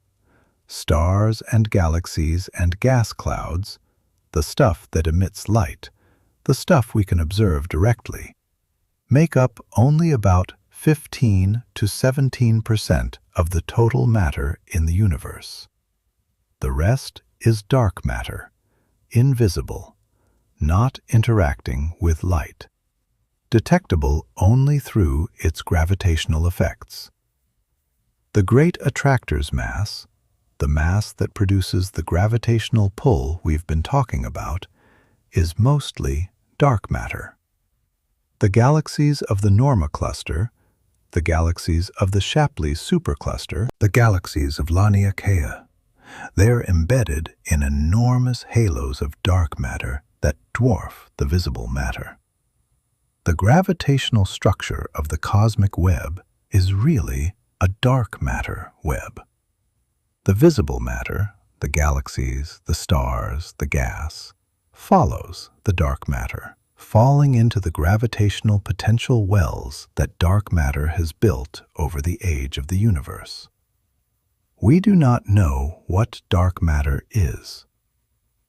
Stars and galaxies and gas clouds, the stuff that emits light, the stuff we can observe directly, make up only about 15 to 17% of the total matter in the universe. The rest is dark matter, invisible, not interacting with light, detectable only through its gravitational effects. The Great Attractor's mass, the mass that produces the gravitational pull we've been talking about, is mostly dark matter. The galaxies of the Norma cluster, the galaxies of the Shapley supercluster, the galaxies of Laniakea, they're embedded in enormous halos of dark matter that dwarf the visible matter. The gravitational structure of the cosmic web is really a dark matter web. The visible matter, the galaxies, the stars, the gas, follows the dark matter, falling into the gravitational potential wells that dark matter has built over the age of the universe. We do not know what dark matter is.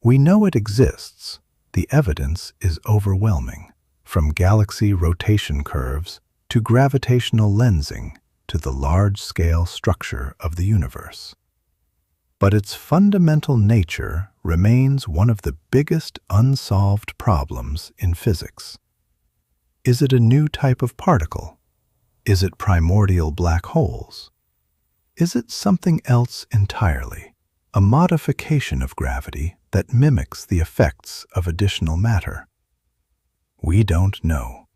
We know it exists. The evidence is overwhelming, from galaxy rotation curves to gravitational lensing to the large-scale structure of the universe. But its fundamental nature remains one of the biggest unsolved problems in physics. Is it a new type of particle? Is it primordial black holes? Is it something else entirely, a modification of gravity that mimics the effects of additional matter? We don't know.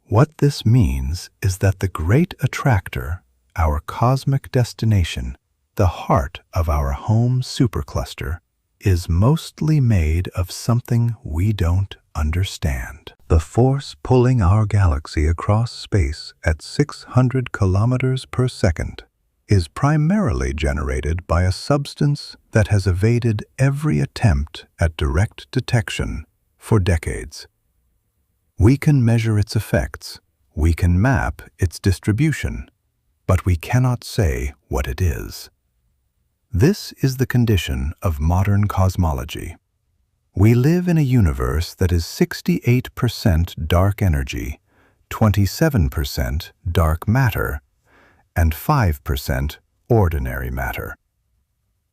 What this means is that the Great Attractor, our cosmic destination, the heart of our home supercluster, is mostly made of something we don't understand. The force pulling our galaxy across space at 600 kilometers per second is primarily generated by a substance that has evaded every attempt at direct detection for decades. We can measure its effects, we can map its distribution, but we cannot say what it is. This is the condition of modern cosmology. We live in a universe that is 68% dark energy, 27% dark matter, and 5% ordinary matter.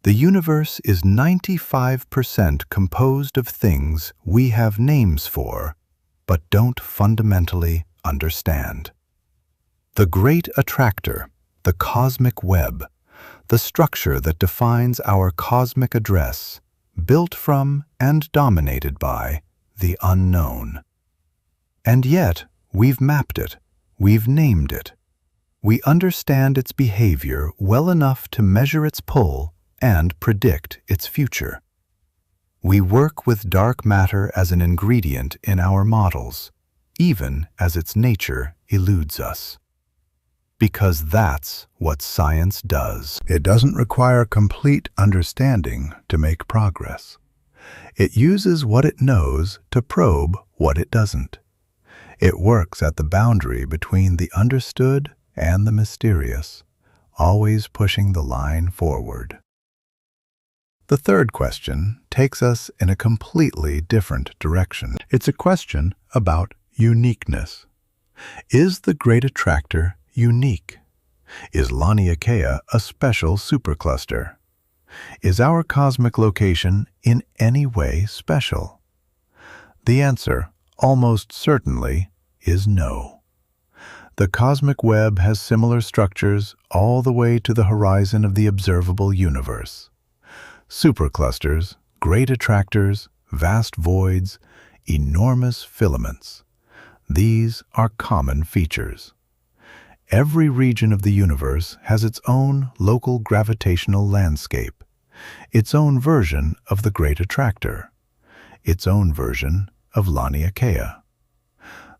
The universe is 95% composed of things we have names for, but don't fundamentally understand. The Great Attractor, the cosmic web, the structure that defines our cosmic address, built from and dominated by the unknown. And yet, we've mapped it, we've named it. We understand its behavior well enough to measure its pull and predict its future. We work with dark matter as an ingredient in our models, even as its nature eludes us. Because that's what science does. It doesn't require complete understanding to make progress. It uses what it knows to probe what it doesn't. It works at the boundary between the understood and the mysterious, always pushing the line forward. The third question takes us in a completely different direction. It's a question about uniqueness. Is the Great Attractor unique? Is Laniakea a special supercluster? Is our cosmic location in any way special? The answer, almost certainly, is no. The cosmic web has similar structures all the way to the horizon of the observable universe. Superclusters, great attractors, vast voids, enormous filaments. These are common features. Every region of the universe has its own local gravitational landscape, its own version of the Great Attractor, its own version of Laniakea.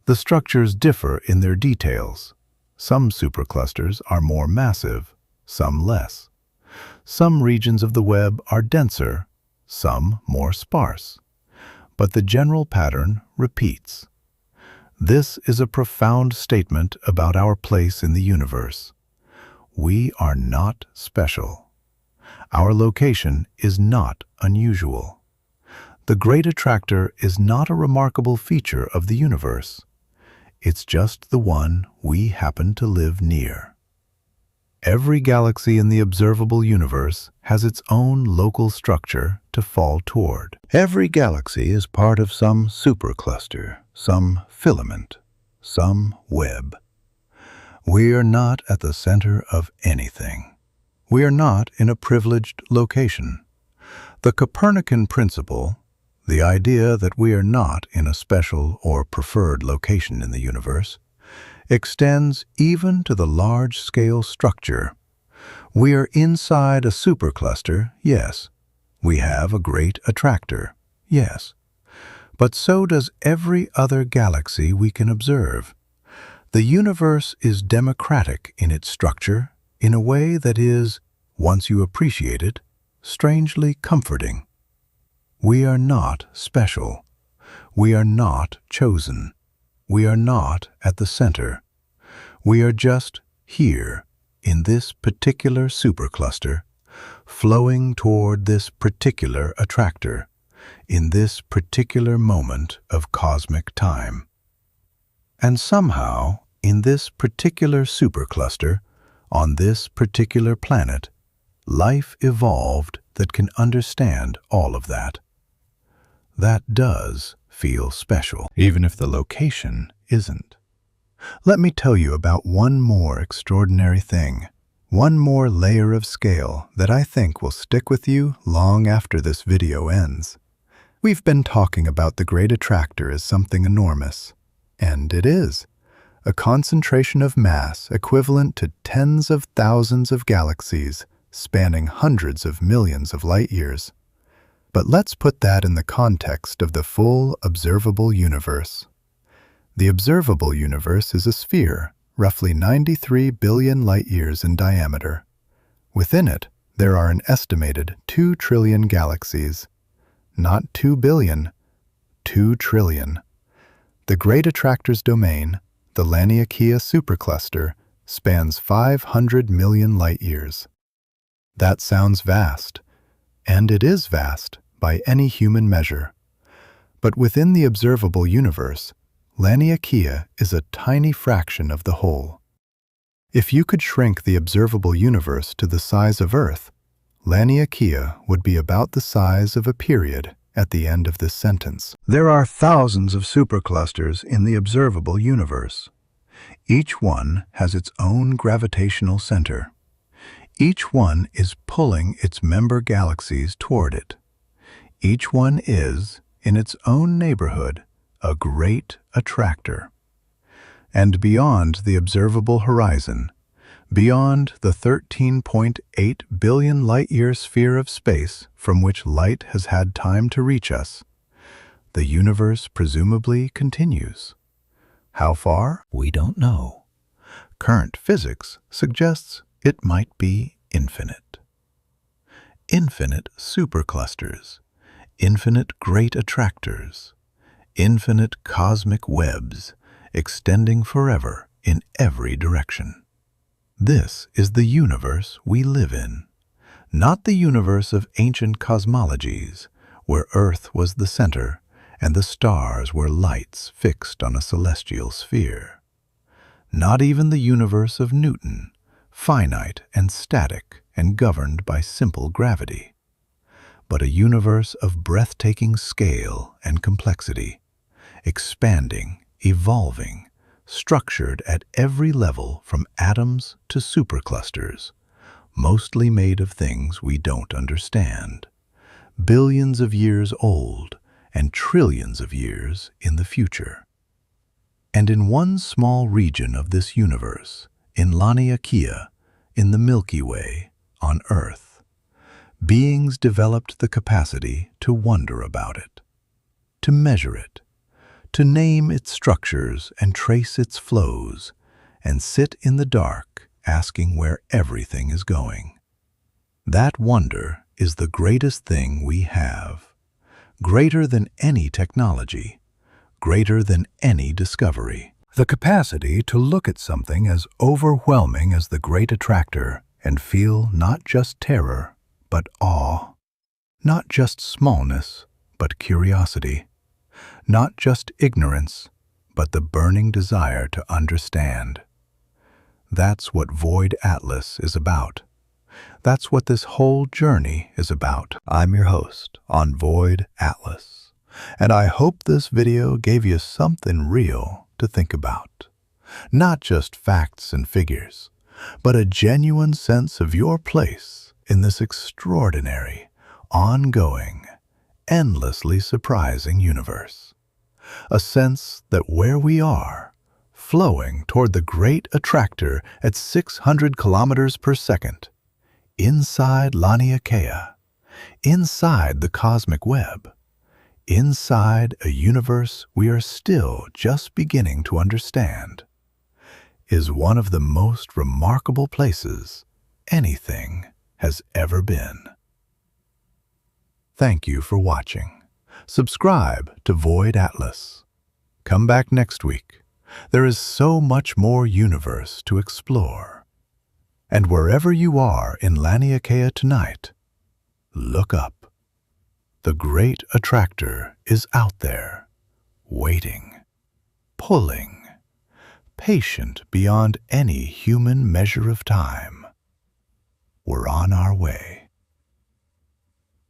The structures differ in their details. Some superclusters are more massive, some less. Some regions of the web are denser, some more sparse. But the general pattern repeats. This is a profound statement about our place in the universe. We are not special. Our location is not unusual. The Great Attractor is not a remarkable feature of the universe. It's just the one we happen to live near. Every galaxy in the observable universe has its own local structure to fall toward. Every galaxy is part of some supercluster, some filament, some web. We are not at the center of anything. We are not in a privileged location. The Copernican principle, the idea that we are not in a special or preferred location in the universe, extends even to the large-scale structure. We are inside a supercluster, yes. We have a Great Attractor, yes. But so does every other galaxy we can observe. The universe is democratic in its structure in a way that is, once you appreciate it, strangely comforting. We are not special. We are not chosen. We are not at the center. We are just here in this particular supercluster, flowing toward this particular attractor, in this particular moment of cosmic time. And somehow, in this particular supercluster, on this particular planet, life evolved that can understand all of that. That does feel special, even if the location isn't. Let me tell you about one more extraordinary thing, one more layer of scale that I think will stick with you long after this video ends. We've been talking about the Great Attractor as something enormous, and it is. A concentration of mass equivalent to tens of thousands of galaxies spanning hundreds of millions of light years. But let's put that in the context of the full observable universe. The observable universe is a sphere, roughly 93 billion light-years in diameter. Within it, there are an estimated 2 trillion galaxies. Not 2 billion, 2 trillion. The Great Attractor's domain, the Laniakea supercluster, spans 500 million light-years. That sounds vast, and it is vast by any human measure. But within the observable universe, Laniakea is a tiny fraction of the whole. If you could shrink the observable universe to the size of Earth, Laniakea would be about the size of a period at the end of this sentence. There are thousands of superclusters in the observable universe. Each one has its own gravitational center. Each one is pulling its member galaxies toward it. Each one is, in its own neighborhood, a great attractor. And beyond the observable horizon, beyond the 13.8 billion light-year sphere of space from which light has had time to reach us, the universe presumably continues. How far? We don't know. Current physics suggests it might be infinite. Infinite superclusters, infinite great attractors, infinite cosmic webs extending forever in every direction. This is the universe we live in, not the universe of ancient cosmologies, where Earth was the center and the stars were lights fixed on a celestial sphere. Not even the universe of Newton, finite and static and governed by simple gravity, but a universe of breathtaking scale and complexity, expanding, evolving, structured at every level from atoms to superclusters, mostly made of things we don't understand, billions of years old and trillions of years in the future. And in one small region of this universe, in Laniakea, in the Milky Way, on Earth, beings developed the capacity to wonder about it, to measure it, to name its structures and trace its flows, and sit in the dark asking where everything is going. That wonder is the greatest thing we have, greater than any technology, greater than any discovery. The capacity to look at something as overwhelming as the Great Attractor and feel not just terror, but awe, not just smallness, but curiosity, not just ignorance, but the burning desire to understand. That's what Void Atlas is about. That's what this whole journey is about. I'm your host on Void Atlas, and I hope this video gave you something real to think about. Not just facts and figures, but a genuine sense of your place in this extraordinary, ongoing, endlessly surprising universe. A sense that where we are, flowing toward the Great Attractor at 600 kilometers per second, inside Laniakea, inside the cosmic web, inside a universe we are still just beginning to understand, is one of the most remarkable places anything has ever been. Thank you for watching. Subscribe to Void Atlas. Come back next week. There is so much more universe to explore. And wherever you are in Laniakea tonight, look up. The Great Attractor is out there, waiting, pulling, patient beyond any human measure of time. We're on our way.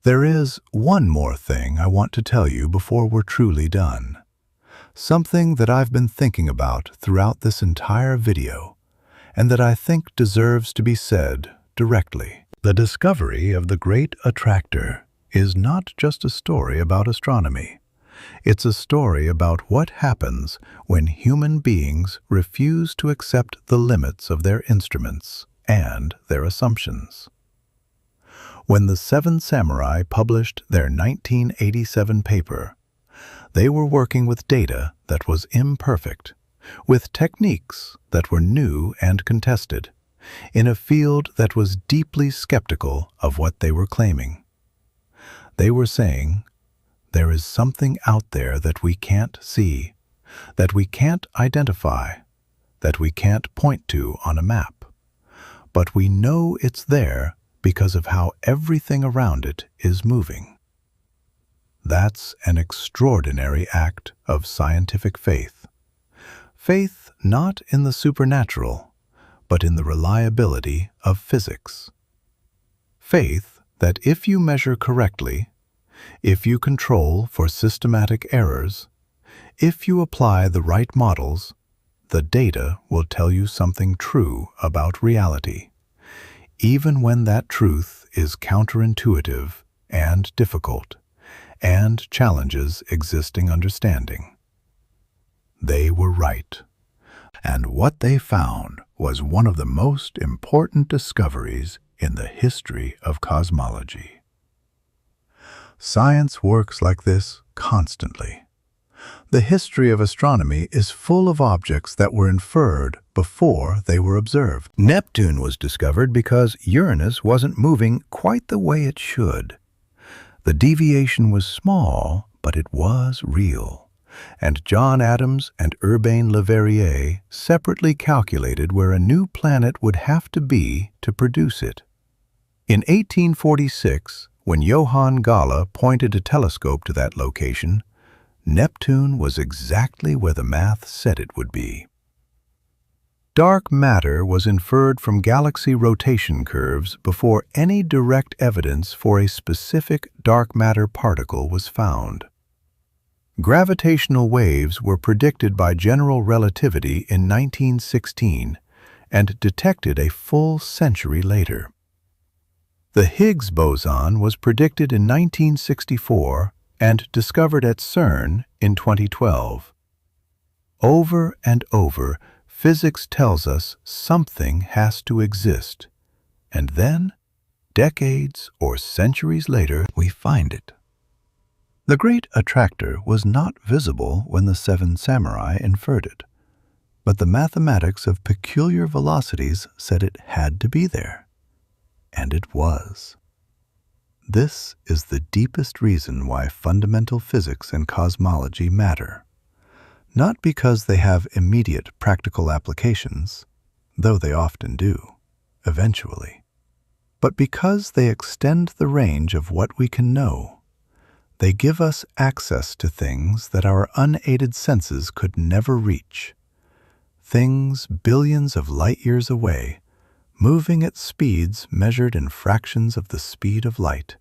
There is one more thing I want to tell you before we're truly done. Something that I've been thinking about throughout this entire video, and that I think deserves to be said directly. The discovery of the Great Attractor is not just a story about astronomy. It's a story about what happens when human beings refuse to accept the limits of their instruments and their assumptions. When the Seven Samurai published their 1987 paper, they were working with data that was imperfect, with techniques that were new and contested, in a field that was deeply skeptical of what they were claiming. They were saying, there is something out there that we can't see, that we can't identify, that we can't point to on a map. But we know it's there because of how everything around it is moving. That's an extraordinary act of scientific faith. Faith not in the supernatural, but in the reliability of physics. Faith that if you measure correctly, if you control for systematic errors, if you apply the right models, the data will tell you something true about reality, even when that truth is counterintuitive and difficult, and challenges existing understanding. They were right, and what they found was one of the most important discoveries in the history of cosmology. Science works like this constantly. The history of astronomy is full of objects that were inferred before they were observed. Neptune was discovered because Uranus wasn't moving quite the way it should. The deviation was small, but it was real. And John Adams and Urbain Le Verrier separately calculated where a new planet would have to be to produce it. In 1846, when Johann Galle pointed a telescope to that location, Neptune was exactly where the math said it would be. Dark matter was inferred from galaxy rotation curves before any direct evidence for a specific dark matter particle was found. Gravitational waves were predicted by general relativity in 1916 and detected a full century later. The Higgs boson was predicted in 1964 and discovered at CERN in 2012. Over and over, physics tells us something has to exist, and then, decades or centuries later, we find it. The Great Attractor was not visible when the Seven Samurai inferred it, but the mathematics of peculiar velocities said it had to be there. And it was. This is the deepest reason why fundamental physics and cosmology matter. Not because they have immediate practical applications, though they often do, eventually, but because they extend the range of what we can know. They give us access to things that our unaided senses could never reach. Things billions of light years away, moving at speeds measured in fractions of the speed of light,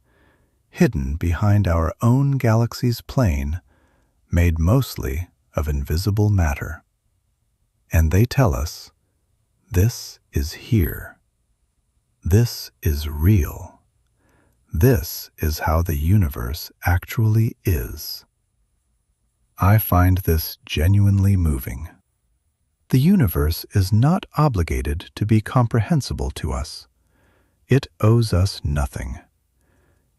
hidden behind our own galaxy's plane, made mostly of invisible matter. And they tell us, this is here. This is real. This is how the universe actually is. I find this genuinely moving. The universe is not obligated to be comprehensible to us. It owes us nothing.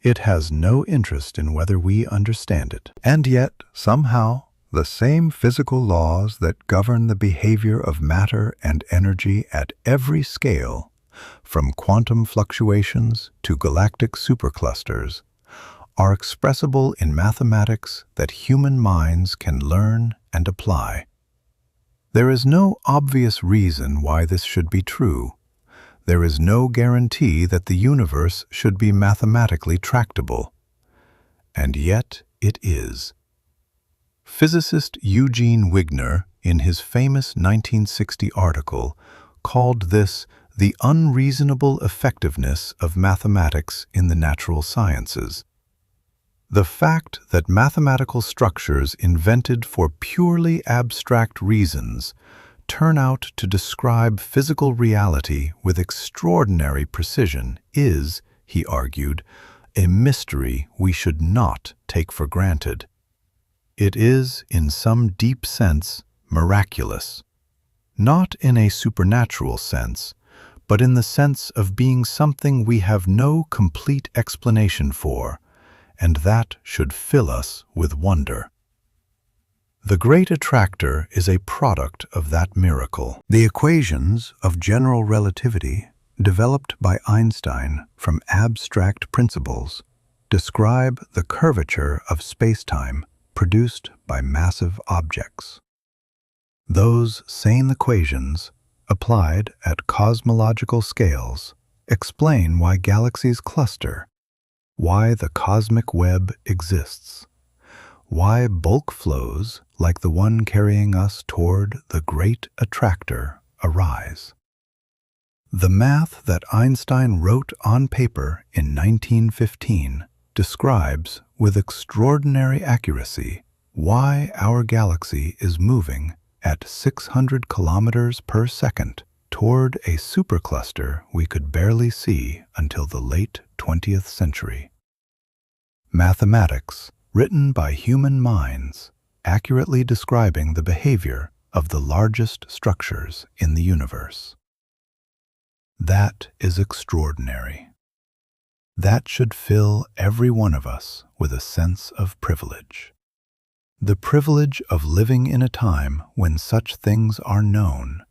It has no interest in whether we understand it. And yet, somehow, the same physical laws that govern the behavior of matter and energy at every scale, from quantum fluctuations to galactic superclusters, are expressible in mathematics that human minds can learn and apply. There is no obvious reason why this should be true. There is no guarantee that the universe should be mathematically tractable. And yet it is. Physicist Eugene Wigner in his famous 1960 article, called this the unreasonable effectiveness of mathematics in the natural sciences. The fact that mathematical structures invented for purely abstract reasons turn out to describe physical reality with extraordinary precision is, he argued, a mystery we should not take for granted. It is, in some deep sense, miraculous, not in a supernatural sense, but in the sense of being something we have no complete explanation for, and that should fill us with wonder. The Great Attractor is a product of that miracle. The equations of general relativity, developed by Einstein from abstract principles, describe the curvature of spacetime produced by massive objects. Those same equations, applied at cosmological scales, explain why galaxies cluster, why the cosmic web exists, why bulk flows like the one carrying us toward the Great Attractor arise. The math that Einstein wrote on paper in 1915 describes with extraordinary accuracy why our galaxy is moving at 600 kilometers per second toward a supercluster we could barely see until the late 20th century. Mathematics, written by human minds, accurately describing the behavior of the largest structures in the universe. That is extraordinary. That should fill every one of us with a sense of privilege. The privilege of living in a time when such things are known,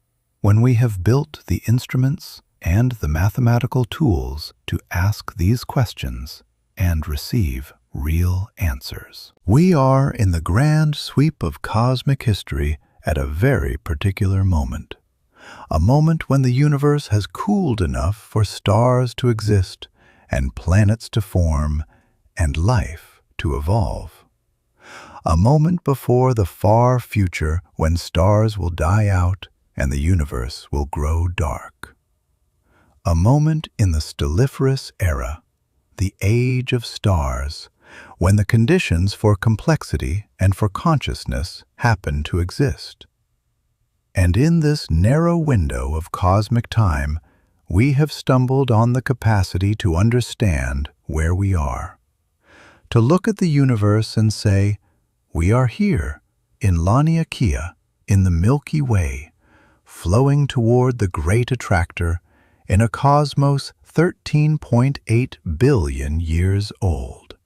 when we have built the instruments and the mathematical tools to ask these questions and receive real answers. We are in the grand sweep of cosmic history at a very particular moment. A moment when the universe has cooled enough for stars to exist and planets to form and life to evolve. A moment before the far future when stars will die out and the universe will grow dark. A moment in the stelliferous era, the age of stars, when the conditions for complexity and for consciousness happen to exist. And in this narrow window of cosmic time, we have stumbled on the capacity to understand where we are. To look at the universe and say, we are here, in Laniakea, in the Milky Way, flowing toward the Great Attractor, in a cosmos 13.8 billion years old.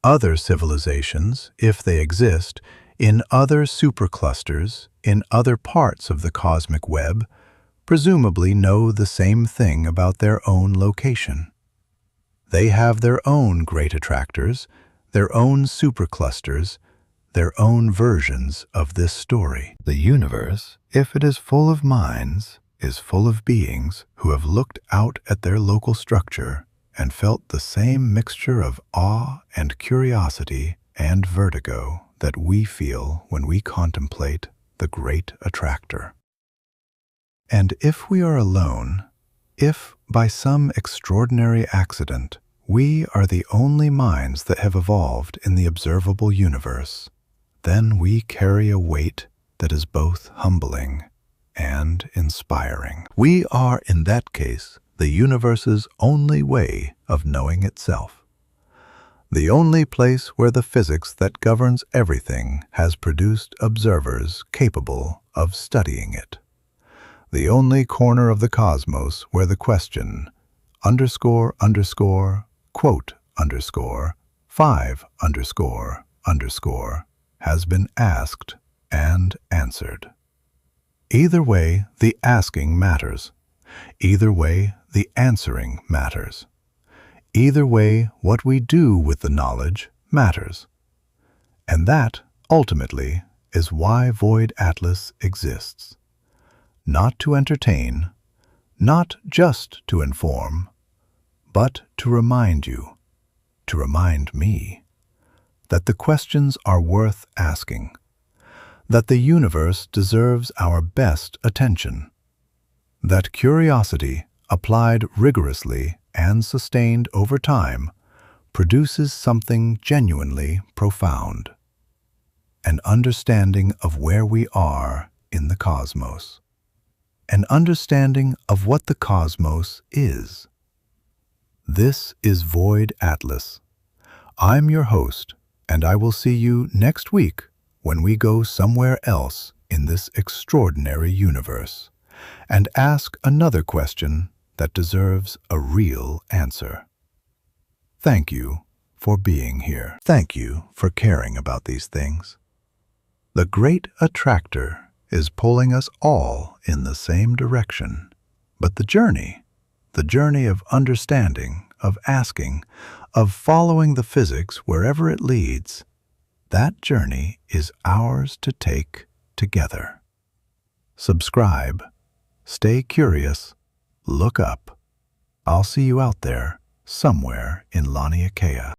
Other civilizations, if they exist, in other superclusters, in other parts of the cosmic web, presumably know the same thing about their own location. They have their own great attractors, their own superclusters, their own versions of this story. The universe, if it is full of minds, is full of beings who have looked out at their local structure and felt the same mixture of awe and curiosity and vertigo that we feel when we contemplate the Great Attractor. And if we are alone, if by some extraordinary accident we are the only minds that have evolved in the observable universe, then we carry a weight that is both humbling and inspiring. We are, in that case, the universe's only way of knowing itself. The only place where the physics that governs everything has produced observers capable of studying it. The only corner of the cosmos where the question ___, quote _, 5 __, has been asked and answered. Either way, the asking matters. Either way, the answering matters. Either way, what we do with the knowledge matters. And that, ultimately, is why Void Atlas exists. Not to entertain, not just to inform, but to remind you, to remind me, that the questions are worth asking. that the universe deserves our best attention, that curiosity, applied rigorously and sustained over time, produces something genuinely profound, an understanding of where we are in the cosmos, an understanding of what the cosmos is. This is Void Atlas. I'm your host, and I will see you next week when we go somewhere else in this extraordinary universe and ask another question that deserves a real answer. Thank you for being here. Thank you for caring about these things. The Great Attractor is pulling us all in the same direction, but the journey of understanding, of asking, of following the physics wherever it leads, that journey is ours to take together. Subscribe, stay curious, look up. I'll see you out there somewhere in Laniakea.